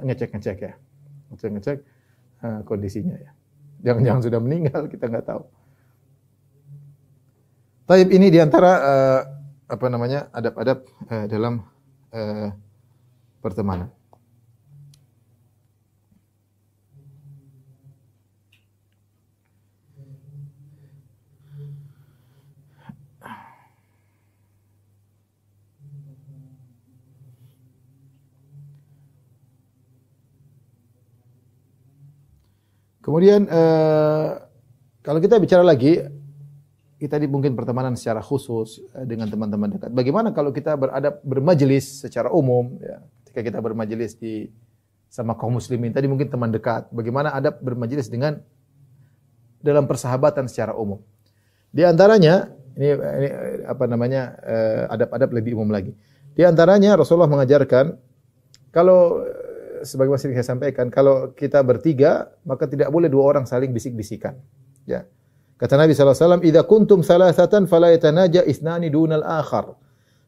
ngecek ya. Ngecek kondisinya ya. Jangan sudah meninggal, kita nggak tahu. Taib ini diantara adab-adab dalam pertemanan. Kemudian kalau kita bicara lagi, kita mungkin pertemanan secara khusus dengan teman-teman dekat. Bagaimana kalau kita bermajelis secara umum, ya, ketika kita bermajelis sama kaum muslimin, tadi mungkin teman dekat. Bagaimana adab bermajelis dalam persahabatan secara umum? Di antaranya ini adab-adab lebih umum lagi. Di antaranya Rasulullah mengajarkan kalau sebagaimana saya sampaikan, kalau kita bertiga, maka tidak boleh dua orang saling bisik-bisikan. Ya. Kata Nabi SAW, "Idza kuntum thalathatan fala yatanaja ithnani dunal akhar,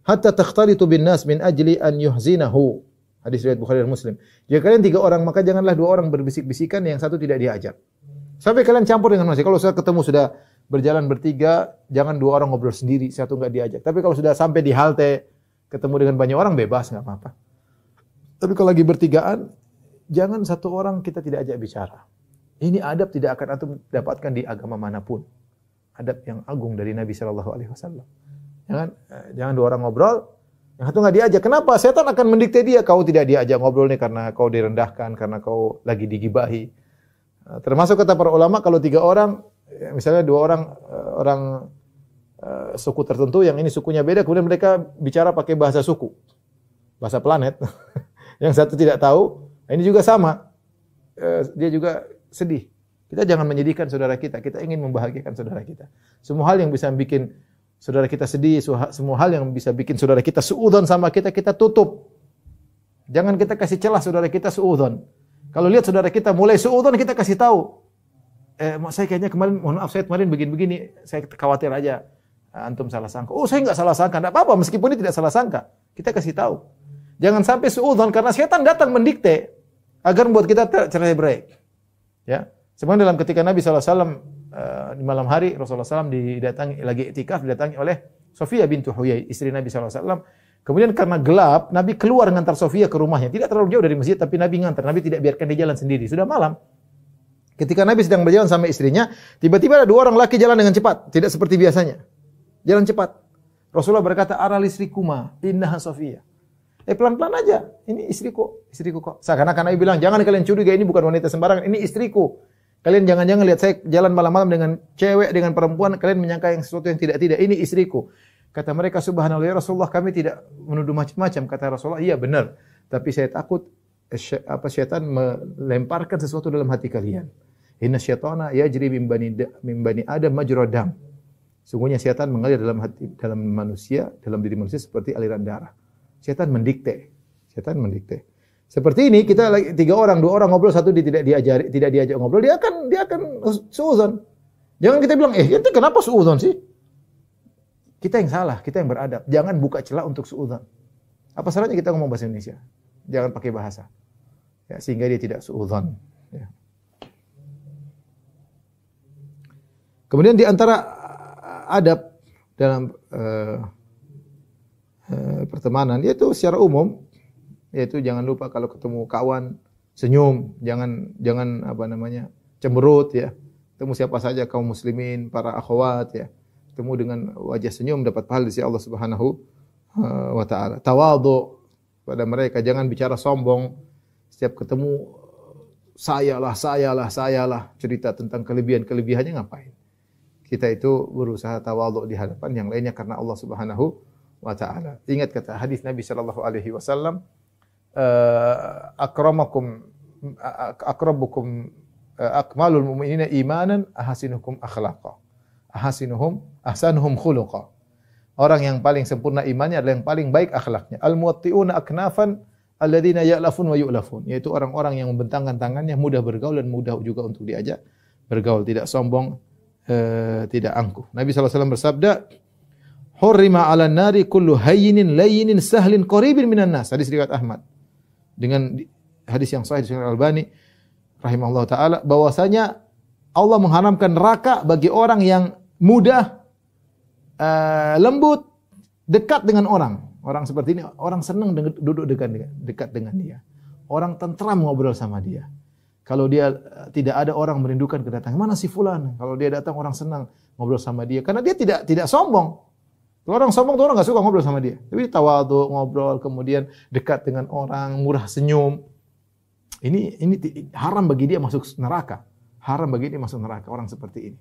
hatta takhtalitu bin nas min ajli an yuhzinahu." Hadis riwayat Bukhari dan Muslim. Jika kalian tiga orang, maka janganlah dua orang berbisik-bisikan, yang satu tidak diajak. Sampai kalian campur dengan manusia. Kalau sudah ketemu, sudah berjalan bertiga, jangan dua orang ngobrol sendiri, satu enggak diajak. Tapi kalau sudah sampai di halte, ketemu dengan banyak orang, bebas, enggak apa-apa. Tapi kalau lagi bertigaan, jangan satu orang kita tidak ajak bicara. Ini adab tidak akan antum dapatkan di agama manapun. Adab yang agung dari Nabi SAW. Jangan dua orang ngobrol, yang satu nggak diajak. Kenapa? Setan akan mendikte dia. Kau tidak diajak ngobrol nih karena kau direndahkan, karena kau lagi digibahi. Termasuk kata para ulama, kalau tiga orang, misalnya dua orang suku tertentu, yang ini sukunya beda, kemudian mereka bicara pakai bahasa suku, bahasa planet. Yang satu tidak tahu, ini juga sama. Dia juga sedih. Kita jangan menyedihkan saudara kita. Kita ingin membahagiakan saudara kita. Semua hal yang bisa bikin saudara kita sedih, semua hal yang bisa bikin saudara kita suudzon sama kita, kita tutup. Jangan kita kasih celah saudara kita suudzon. Kalau lihat saudara kita mulai suudzon, kita kasih tahu. Saya kayaknya kemarin, mohon maaf, saya kemarin begini, saya khawatir aja. Antum salah sangka. Oh, saya enggak salah sangka. Enggak apa-apa, meskipun ini tidak salah sangka. Kita kasih tahu. Jangan sampai suudzon, karena setan datang mendikte agar membuat kita tercerai-berai. Ya, sebenarnya dalam ketika Nabi SAW di malam hari, Rasulullah SAW lagi iktikaf, didatangi oleh Sofia bintu Huyai, istri Nabi SAW. Kemudian karena gelap, Nabi keluar mengantar Sofia ke rumahnya. Tidak terlalu jauh dari masjid, tapi Nabi ngantar. Nabi tidak biarkan dia jalan sendiri. Sudah malam. Ketika Nabi sedang berjalan sama istrinya, tiba-tiba ada dua orang laki jalan dengan cepat, tidak seperti biasanya. Jalan cepat. Rasulullah berkata, "Aral istrikuma, innaha Sofia." Pelan-pelan aja. Ini istriku kok. Seakan-akan Nabi bilang, jangan kalian curiga, ini bukan wanita sembarangan, ini istriku. Kalian jangan-jangan lihat saya jalan malam-malam dengan cewek, dengan perempuan, kalian menyangka yang sesuatu yang tidak. Ini istriku. Kata mereka, subhanallah ya Rasulullah, kami tidak menuduh macam-macam. Kata Rasulullah, iya benar. Tapi saya takut syaitan melemparkan sesuatu dalam hati kalian. Inna syaitana yajri min bani Adam majra dam. Sungguhnya syaitan mengalir dalam manusia, dalam diri manusia seperti aliran darah. Syaitan mendikte. Seperti ini kita dua orang ngobrol, satu dia tidak diajak ngobrol, dia akan suudzon. Jangan kita bilang, itu kenapa suudzon sih? Kita yang salah, kita yang beradab. Jangan buka celah untuk suudzon. Apa salahnya kita ngomong bahasa Indonesia? Jangan pakai bahasa. Ya, sehingga dia tidak suudzon. Ya. Kemudian di antara adab dalam pertemanan, yaitu secara umum, yaitu jangan lupa kalau ketemu kawan senyum, jangan cemberut ya. Ketemu siapa saja kaum muslimin, para akhwat ya. Ketemu dengan wajah senyum dapat pahala dari Allah Subhanahu wa taala. Tawadhu pada mereka, jangan bicara sombong. Setiap ketemu sayalah, cerita tentang kelebihan-kelebihannya ngapain? Kita itu berusaha tawadhu di hadapan yang lainnya karena Allah Subhanahu wa taala. Ingat kata hadis Nabi sallallahu alaihi wasallam, akrabukum akmalul mu'minina imanan ahasinukum akhlaqa. Ahsanuhum khuluqa. Orang yang paling sempurna imannya adalah yang paling baik akhlaknya. Al-muwatti'una aknafan alladzina ya'lafun wa yu'lafun, yaitu orang-orang yang membentangkan tangannya, mudah bergaul dan mudah juga untuk diajak bergaul, tidak sombong, tidak angkuh. Nabi SAW bersabda, "Hurrima 'alan nari kullu hayyinin layyinin sahlin qaribin minan nas." Hadis riwayat Ahmad. Dengan hadis yang sahih dari Al-Albani rahimahullah taala, bahwasanya Allah mengharamkan neraka bagi orang yang mudah, lembut, dekat dengan orang. Orang seperti ini, orang senang duduk dekat dengan dia. Orang tentram ngobrol sama dia. Kalau dia tidak ada orang merindukan kedatangan, mana si fulan? Kalau dia datang orang senang ngobrol sama dia karena dia tidak sombong. Kalau orang sombong tuh orang enggak suka ngobrol sama dia. Tapi tawadhu, ngobrol, kemudian dekat dengan orang, murah senyum. Ini haram bagi dia masuk neraka. Haram bagi dia masuk neraka orang seperti ini.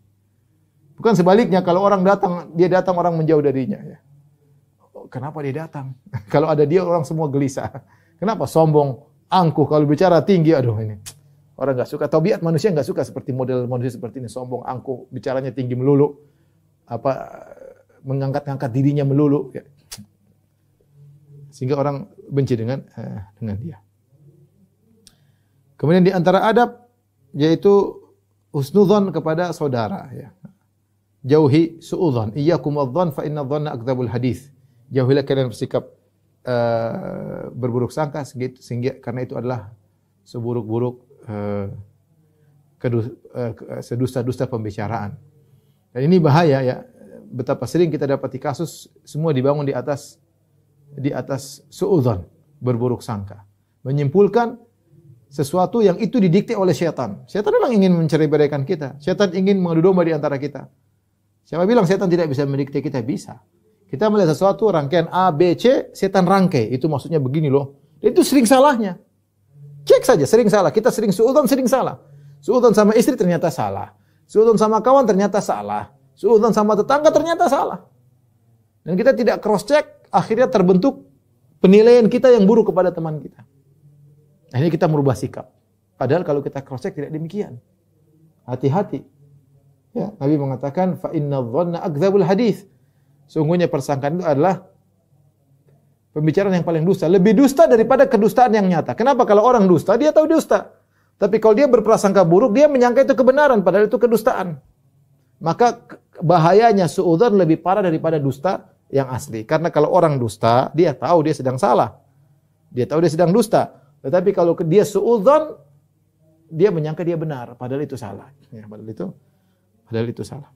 Bukan sebaliknya, kalau orang datang, dia datang orang menjauh darinya ya. Kenapa dia datang? Kalau ada dia orang semua gelisah. Kenapa? Sombong, angkuh, kalau bicara tinggi, aduh ini. Orang enggak suka, tabiat manusia enggak suka seperti model manusia seperti ini, sombong, angkuh, bicaranya tinggi melulu. Mengangkat-angkat dirinya melulu ya. Sehingga orang benci dengan dia. Kemudian di antara adab yaitu husnudzon kepada saudara ya. Jauhi suudzon. Iyyakum wadh-dhon fa inna dhanna akdzabul hadits. Jauhilah kalian bersikap berburuk sangka sehingga karena itu adalah seburuk-buruk sedusta-dusta pembicaraan. Dan ini bahaya ya. Betapa sering kita dapati kasus semua dibangun di atas suudzon, berburuk sangka. Menyimpulkan sesuatu yang itu didikte oleh syaitan. Syaitan memang ingin mencerai-beraikan kita. Syaitan ingin mengadu domba di antara kita. Siapa bilang syaitan tidak bisa mendikte kita? Bisa. Kita melihat sesuatu rangkaian A, B, C, setan rangkai. Itu maksudnya begini loh. Dan itu sering salahnya. Cek saja, sering salah. Kita sering suudzon, sering salah. Suudzon sama istri ternyata salah. Suudzon sama kawan ternyata salah. Suudzon sama tetangga ternyata salah. Dan kita tidak cross check, akhirnya terbentuk penilaian kita yang buruk kepada teman kita. Akhirnya kita merubah sikap. Padahal kalau kita cross check tidak demikian. Hati-hati. Ya, Nabi mengatakan fa inna dhanna akdzabul hadits. Sungguhnya persangkaan itu adalah pembicaraan yang paling dusta, lebih dusta daripada kedustaan yang nyata. Kenapa? Kalau orang dusta, dia tahu dusta. Tapi kalau dia berprasangka buruk, dia menyangka itu kebenaran padahal itu kedustaan. Maka bahayanya suudzon lebih parah daripada dusta yang asli. Karena kalau orang dusta, dia tahu dia sedang salah. Dia tahu dia sedang dusta. Tetapi kalau dia suudzon, dia menyangka dia benar, padahal itu salah. Ya, padahal itu salah.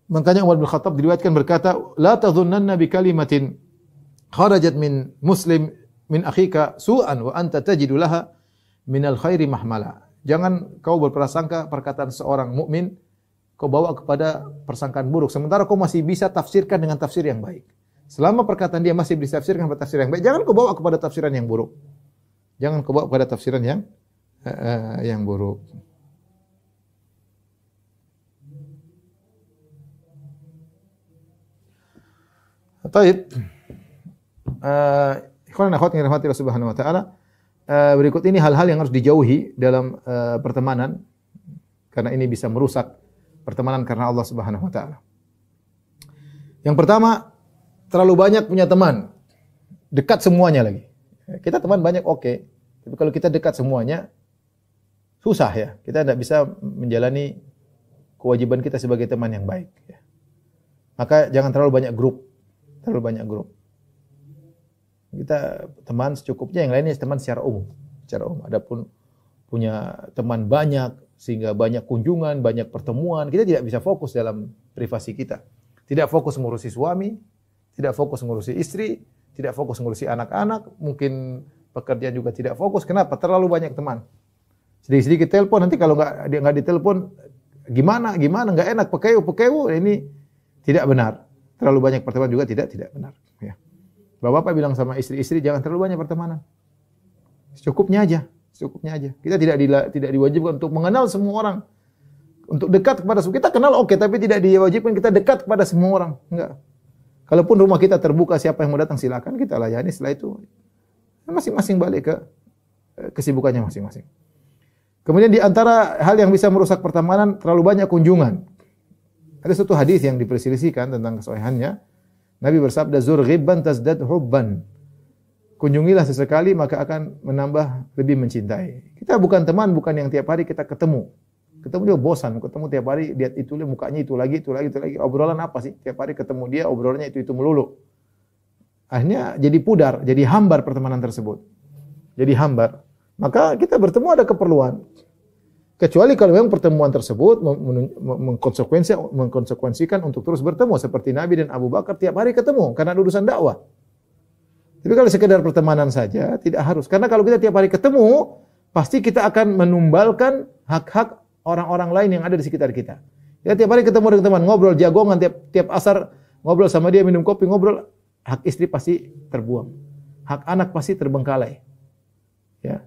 Makanya Umar bin Khattab diriwayatkan berkata, "La tadhunnanna bi kalimatin kharajat min muslim min akhika su'an wa anta tajidu laha minal khairi mahmala." Jangan kau berprasangka perkataan seorang mukmin kau bawa kepada persangkaan buruk sementara kau masih bisa tafsirkan dengan tafsir yang baik. Selama perkataan dia masih bisa tafsirkan pada tafsir yang baik, jangan kau bawa kepada tafsiran yang buruk. Jangan kau bawa kepada tafsiran yang buruk. Baik. Ikhwan dan akhwat yang dirahmati Allah Subhanahu wa taala, berikut ini hal-hal yang harus dijauhi dalam pertemanan karena ini bisa merusak pertemanan karena Allah Subhanahu wa taala. Yang pertama, terlalu banyak punya teman. Dekat semuanya lagi. Kita teman banyak oke, tapi kalau kita dekat semuanya susah ya. Kita tidak bisa menjalani kewajiban kita sebagai teman yang baik ya. Maka jangan terlalu banyak grup. Kita teman secukupnya, yang lainnya teman secara umum. Adapun punya teman banyak sehingga banyak kunjungan, banyak pertemuan, kita tidak bisa fokus dalam privasi kita. Tidak fokus mengurusi suami, tidak fokus mengurusi istri, tidak fokus mengurusi anak-anak, mungkin pekerjaan juga tidak fokus. Kenapa? Terlalu banyak teman. Sedikit-sedikit telepon, nanti kalau nggak ditelepon gimana nggak enak, pekeu, ini tidak benar. Terlalu banyak pertemanan juga tidak benar. Ya. Bapak bilang sama istri-istri jangan terlalu banyak pertemanan. Secukupnya aja. Secukupnya aja. Kita tidak diwajibkan untuk mengenal semua orang. Untuk dekat kepada semua. Kita kenal oke, tapi tidak diwajibkan kita dekat kepada semua orang. Enggak. Kalaupun rumah kita terbuka, siapa yang mau datang silakan kita layani. Setelah itu masing-masing balik ke kesibukannya masing-masing. Kemudian di antara hal yang bisa merusak pertemanan, terlalu banyak kunjungan. Ada satu hadis yang diperselisihkan tentang kesahihannya. Nabi bersabda, "Zur ghibban tazdad hubban." Kunjungilah sesekali maka akan menambah lebih mencintai. Kita bukan teman, bukan yang tiap hari kita ketemu. Ketemu dia bosan, ketemu tiap hari lihat itu mukanya itu lagi. Obrolan apa sih? Tiap hari ketemu dia obrolannya itu melulu. Akhirnya jadi pudar, jadi hambar pertemanan tersebut. Jadi hambar. Maka kita bertemu ada keperluan. Kecuali kalau memang pertemuan tersebut mengkonsekuensikan untuk terus bertemu seperti Nabi dan Abu Bakar tiap hari ketemu karena urusan dakwah. Tapi kalau sekedar pertemanan saja tidak harus. Karena kalau kita tiap hari ketemu, pasti kita akan menumbalkan hak-hak orang-orang lain yang ada di sekitar kita. Ya tiap hari ketemu dengan teman, ngobrol jagongan tiap asar, ngobrol sama dia, minum kopi, ngobrol, hak istri pasti terbuang. Hak anak pasti terbengkalai. Ya.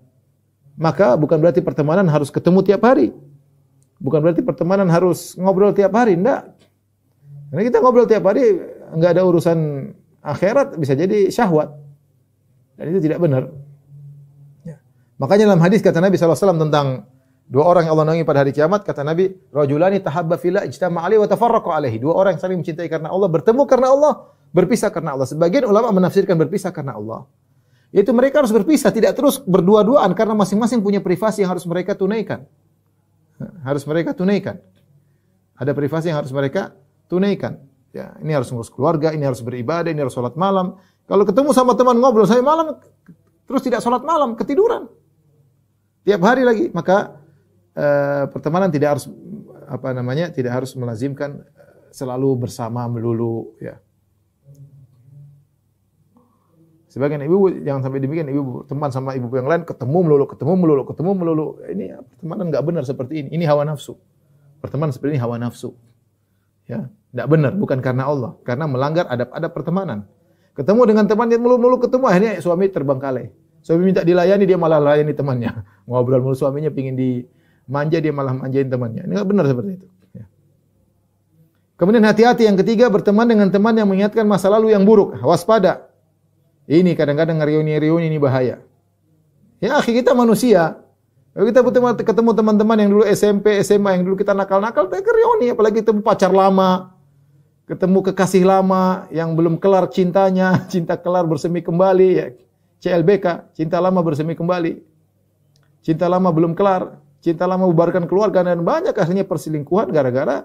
Maka bukan berarti pertemanan harus ketemu tiap hari. Bukan berarti pertemanan harus ngobrol tiap hari, enggak. Karena kita ngobrol tiap hari enggak ada urusan akhirat, bisa jadi syahwat. Dan itu tidak benar. Ya. Makanya dalam hadis kata Nabi SAW tentang dua orang yang Allah naungi pada hari kiamat, kata Nabi, "Rajulani tahabba fillah ijtama'a alaihi wa tafarraqa alaihi." Dua orang yang saling mencintai karena Allah, bertemu karena Allah, berpisah karena Allah. Sebagian ulama menafsirkan berpisah karena Allah. Yaitu mereka harus berpisah, tidak terus berdua-duaan karena masing-masing punya privasi yang harus mereka tunaikan. Harus mereka tunaikan. Ada privasi yang harus mereka tunaikan. Ya, ini harus ngurus keluarga, ini harus beribadah, ini harus sholat malam. Kalau ketemu sama teman ngobrol, saya malam terus tidak sholat malam, ketiduran. Tiap hari lagi, maka pertemanan tidak harus tidak harus melazimkan selalu bersama melulu. Ya. Sebagian ibu jangan sampai demikian, ibu teman sama ibu yang lain ketemu melulu. Ini pertemanan enggak benar seperti ini. Ini hawa nafsu. Pertemanan seperti ini hawa nafsu. Ya, enggak benar, bukan karena Allah, karena melanggar adab-adab pertemanan. Ketemu dengan temannya melulu ketemu, akhirnya suami terbengkalai. Suami minta dilayani, dia malah layani temannya. Ngobrol mulu, suaminya pingin dimanja, dia malah manjain temannya. Ini enggak benar seperti itu. Ya. Kemudian hati-hati yang ketiga, berteman dengan teman yang mengingatkan masa lalu yang buruk. Waspada. Ini kadang-kadang reuni-reuni ini bahaya. Ya, akhi, kita manusia. Kalau kita ketemu teman-teman yang dulu SMP, SMA, yang dulu kita nakal-nakal, kita reuni, apalagi ketemu pacar lama, ketemu kekasih lama yang belum kelar cintanya, cinta kelar bersemi kembali, ya. CLBK, cinta lama bersemi kembali. Cinta lama belum kelar, cinta lama bubarkan keluarga, dan banyak akhirnya perselingkuhan gara-gara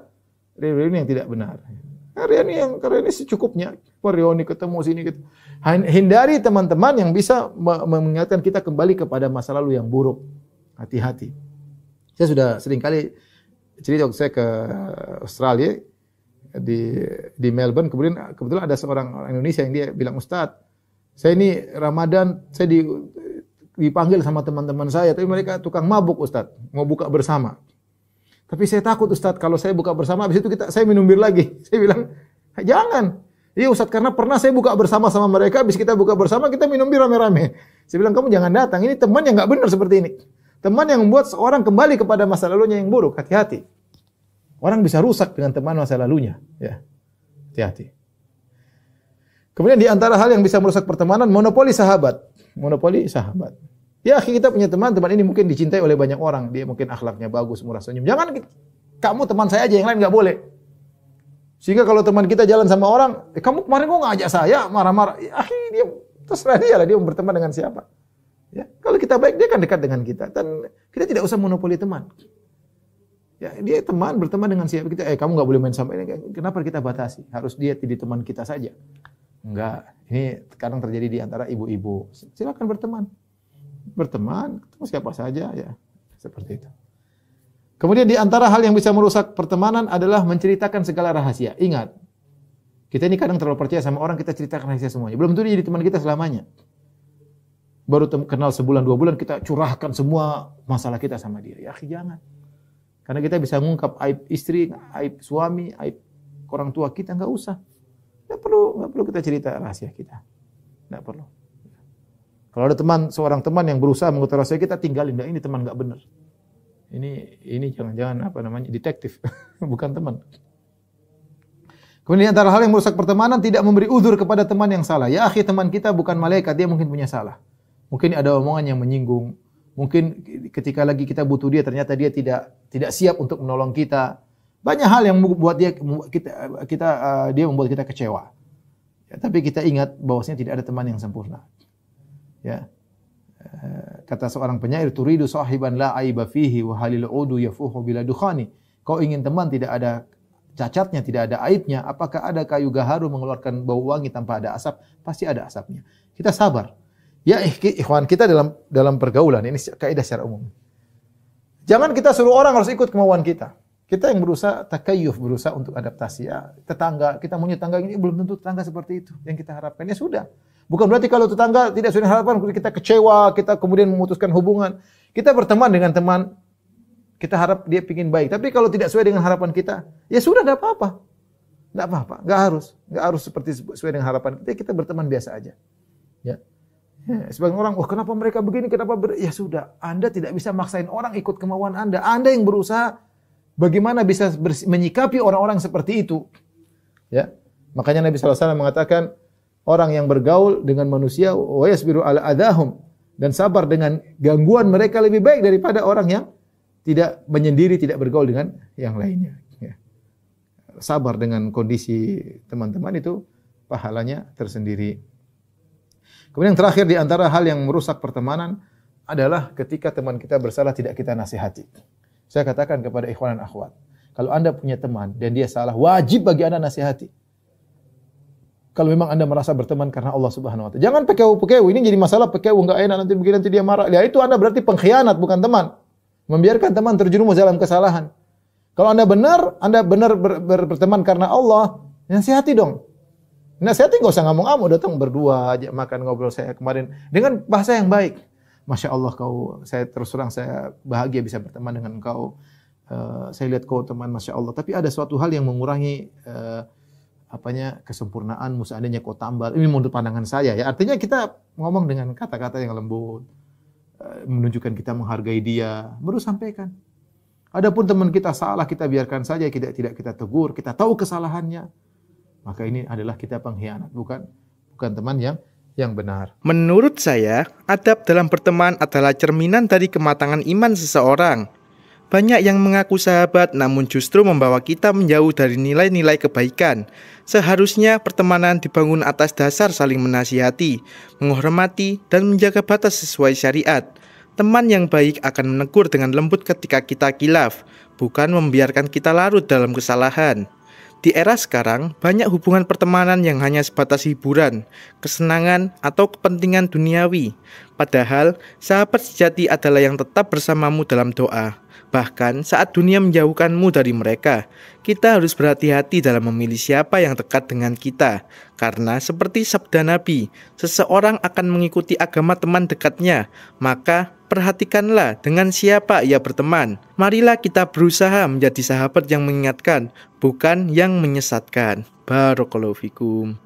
reuni yang tidak benar. Reuni secukupnya, reuni ketemu sini gitu. Hindari teman-teman yang bisa mengingatkan kita kembali kepada masa lalu yang buruk. Hati-hati. Saya sudah sering kali cerita waktu saya ke Australia di Melbourne, kebetulan ada seorang orang Indonesia yang dia bilang, "Ustaz, saya ini Ramadan saya dipanggil sama teman-teman saya, tapi mereka tukang mabuk, Ustaz, mau buka bersama. Tapi saya takut, Ustaz, kalau saya buka bersama habis itu saya minum bir lagi." Saya bilang, "Jangan. Iya, Ustaz, karena pernah saya buka bersama sama mereka, habis kita buka bersama kita minum bir rame-rame." Saya bilang, "Kamu jangan datang. Ini teman yang enggak benar seperti ini. Teman yang membuat seorang kembali kepada masa lalunya yang buruk." Hati-hati. Orang bisa rusak dengan teman masa lalunya, ya. Hati-hati. Kemudian di antara hal yang bisa merusak pertemanan, monopoli sahabat. Monopoli sahabat. Ya, kita punya teman ini mungkin dicintai oleh banyak orang. Dia mungkin akhlaknya bagus, murah senyum. Jangan kamu teman saya aja, yang lain enggak boleh. Sehingga kalau teman kita jalan sama orang, "Kamu kemarin kok ngajak saya?" Marah-marah. Ya, dia terserah dia lah, dia mau berteman dengan siapa. Ya, kalau kita baik, dia akan dekat dengan kita. Dan kita tidak usah monopoli teman. Ya, dia teman, berteman dengan siapa kita. Kamu enggak boleh main sama ini. Kenapa kita batasi? Harus dia jadi teman kita saja. Enggak. Ini sekarang terjadi di antara ibu-ibu. Silakan berteman. Berteman, ketemu siapa saja, ya. Seperti itu. Kemudian di antara hal yang bisa merusak pertemanan adalah menceritakan segala rahasia. Ingat, kita ini kadang terlalu percaya sama orang, kita ceritakan rahasia semuanya. Belum tentu dia jadi teman kita selamanya. Baru kenal sebulan, 2 bulan, kita curahkan semua masalah kita sama dia. Ya, jangan. Karena kita bisa mengungkap aib istri, aib suami, aib orang tua kita, enggak usah. Enggak perlu kita cerita rahasia kita. Enggak perlu. Kalau ada seorang teman yang berusaha mengutarakan kita tinggalin. Nah, ini teman nggak benar. Ini jangan-jangan apa namanya detektif, bukan teman. Kemudian antara hal yang merusak pertemanan tidak memberi uzur kepada teman yang salah. Ya akhi, teman kita bukan malaikat, dia mungkin punya salah. Mungkin ada omongan yang menyinggung. Mungkin ketika lagi kita butuh dia ternyata dia tidak siap untuk menolong kita. Banyak hal yang membuat dia membuat kita kecewa. Ya, tapi kita ingat bahwasanya tidak ada teman yang sempurna. Ya. Kata seorang penyair, turidu sahiban la aiba fihi wa halil udu yafuhu bila dukhani. Kau ingin teman tidak ada cacatnya, tidak ada aibnya. Apakah ada kayu gaharu mengeluarkan bau wangi tanpa ada asap? Pasti ada asapnya. Kita sabar. Ya ikhwan, kita dalam pergaulan ini kaidah secara umum. Jangan kita suruh orang harus ikut kemauan kita. Kita yang berusaha takayyuf, berusaha untuk adaptasi. Ya, tetangga, kita punya tetangga ini belum tentu tetangga seperti itu yang kita harapkan. Ya sudah. Bukan berarti kalau tetangga tidak sesuai harapan kita kecewa, kita kemudian memutuskan hubungan. Kita berteman dengan teman, kita harap dia ingin baik. Tapi kalau tidak sesuai dengan harapan kita, ya sudah, tidak apa-apa. Tidak apa-apa, enggak harus seperti sesuai dengan harapan kita. Kita berteman biasa aja. Ya. Sebagian orang, kenapa mereka begini, ya sudah, Anda tidak bisa maksain orang ikut kemauan Anda. Anda yang berusaha bagaimana bisa menyikapi orang-orang seperti itu. Ya. Makanya Nabi SAW mengatakan, orang yang bergaul dengan manusia wa yasbiru ala adahum, dan sabar dengan gangguan mereka lebih baik daripada orang yang tidak menyendiri, tidak bergaul dengan yang lainnya. Ya. Sabar dengan kondisi teman-teman itu pahalanya tersendiri. Kemudian yang terakhir di antara hal yang merusak pertemanan adalah ketika teman kita bersalah tidak kita nasihati. Saya katakan kepada ikhwan dan akhwat, kalau Anda punya teman dan dia salah, wajib bagi Anda nasihati. Kalau memang Anda merasa berteman karena Allah Subhanahu wa taala. Jangan pekewu-pekewu, ini jadi masalah pekewu enggak enak nanti begini nanti dia marah. Ya itu Anda berarti pengkhianat bukan teman. Membiarkan teman terjerumus dalam kesalahan. Kalau Anda benar berteman karena Allah, nasihati dong. Nasihati enggak usah ngomong-ngomong, datang berdua aja makan ngobrol saya kemarin dengan bahasa yang baik. Masya Allah saya terus terang saya bahagia bisa berteman dengan engkau. Saya lihat kau teman Masya Allah. Tapi ada suatu hal yang mengurangi kesempurnaanmu, seandainya kau tambal. Ini menurut pandangan saya ya. Artinya kita ngomong dengan kata-kata yang lembut, menunjukkan kita menghargai dia, baru sampaikan. Adapun teman kita salah, kita biarkan saja, tidak kita tegur, kita tahu kesalahannya. Maka ini adalah kita pengkhianat, bukan teman yang benar. Menurut saya, adab dalam berteman adalah cerminan dari kematangan iman seseorang. Banyak yang mengaku sahabat namun justru membawa kita menjauh dari nilai-nilai kebaikan. Seharusnya pertemanan dibangun atas dasar saling menasihati, menghormati, dan menjaga batas sesuai syariat. Teman yang baik akan menegur dengan lembut ketika kita khilaf, bukan membiarkan kita larut dalam kesalahan. Di era sekarang, banyak hubungan pertemanan yang hanya sebatas hiburan, kesenangan, atau kepentingan duniawi. Padahal, sahabat sejati adalah yang tetap bersamamu dalam doa. Bahkan saat dunia menjauhkanmu dari mereka, kita harus berhati-hati dalam memilih siapa yang dekat dengan kita. Karena seperti sabda Nabi, seseorang akan mengikuti agama teman dekatnya, maka perhatikanlah dengan siapa ia berteman. Marilah kita berusaha menjadi sahabat yang mengingatkan, bukan yang menyesatkan. Barakallahu fikum.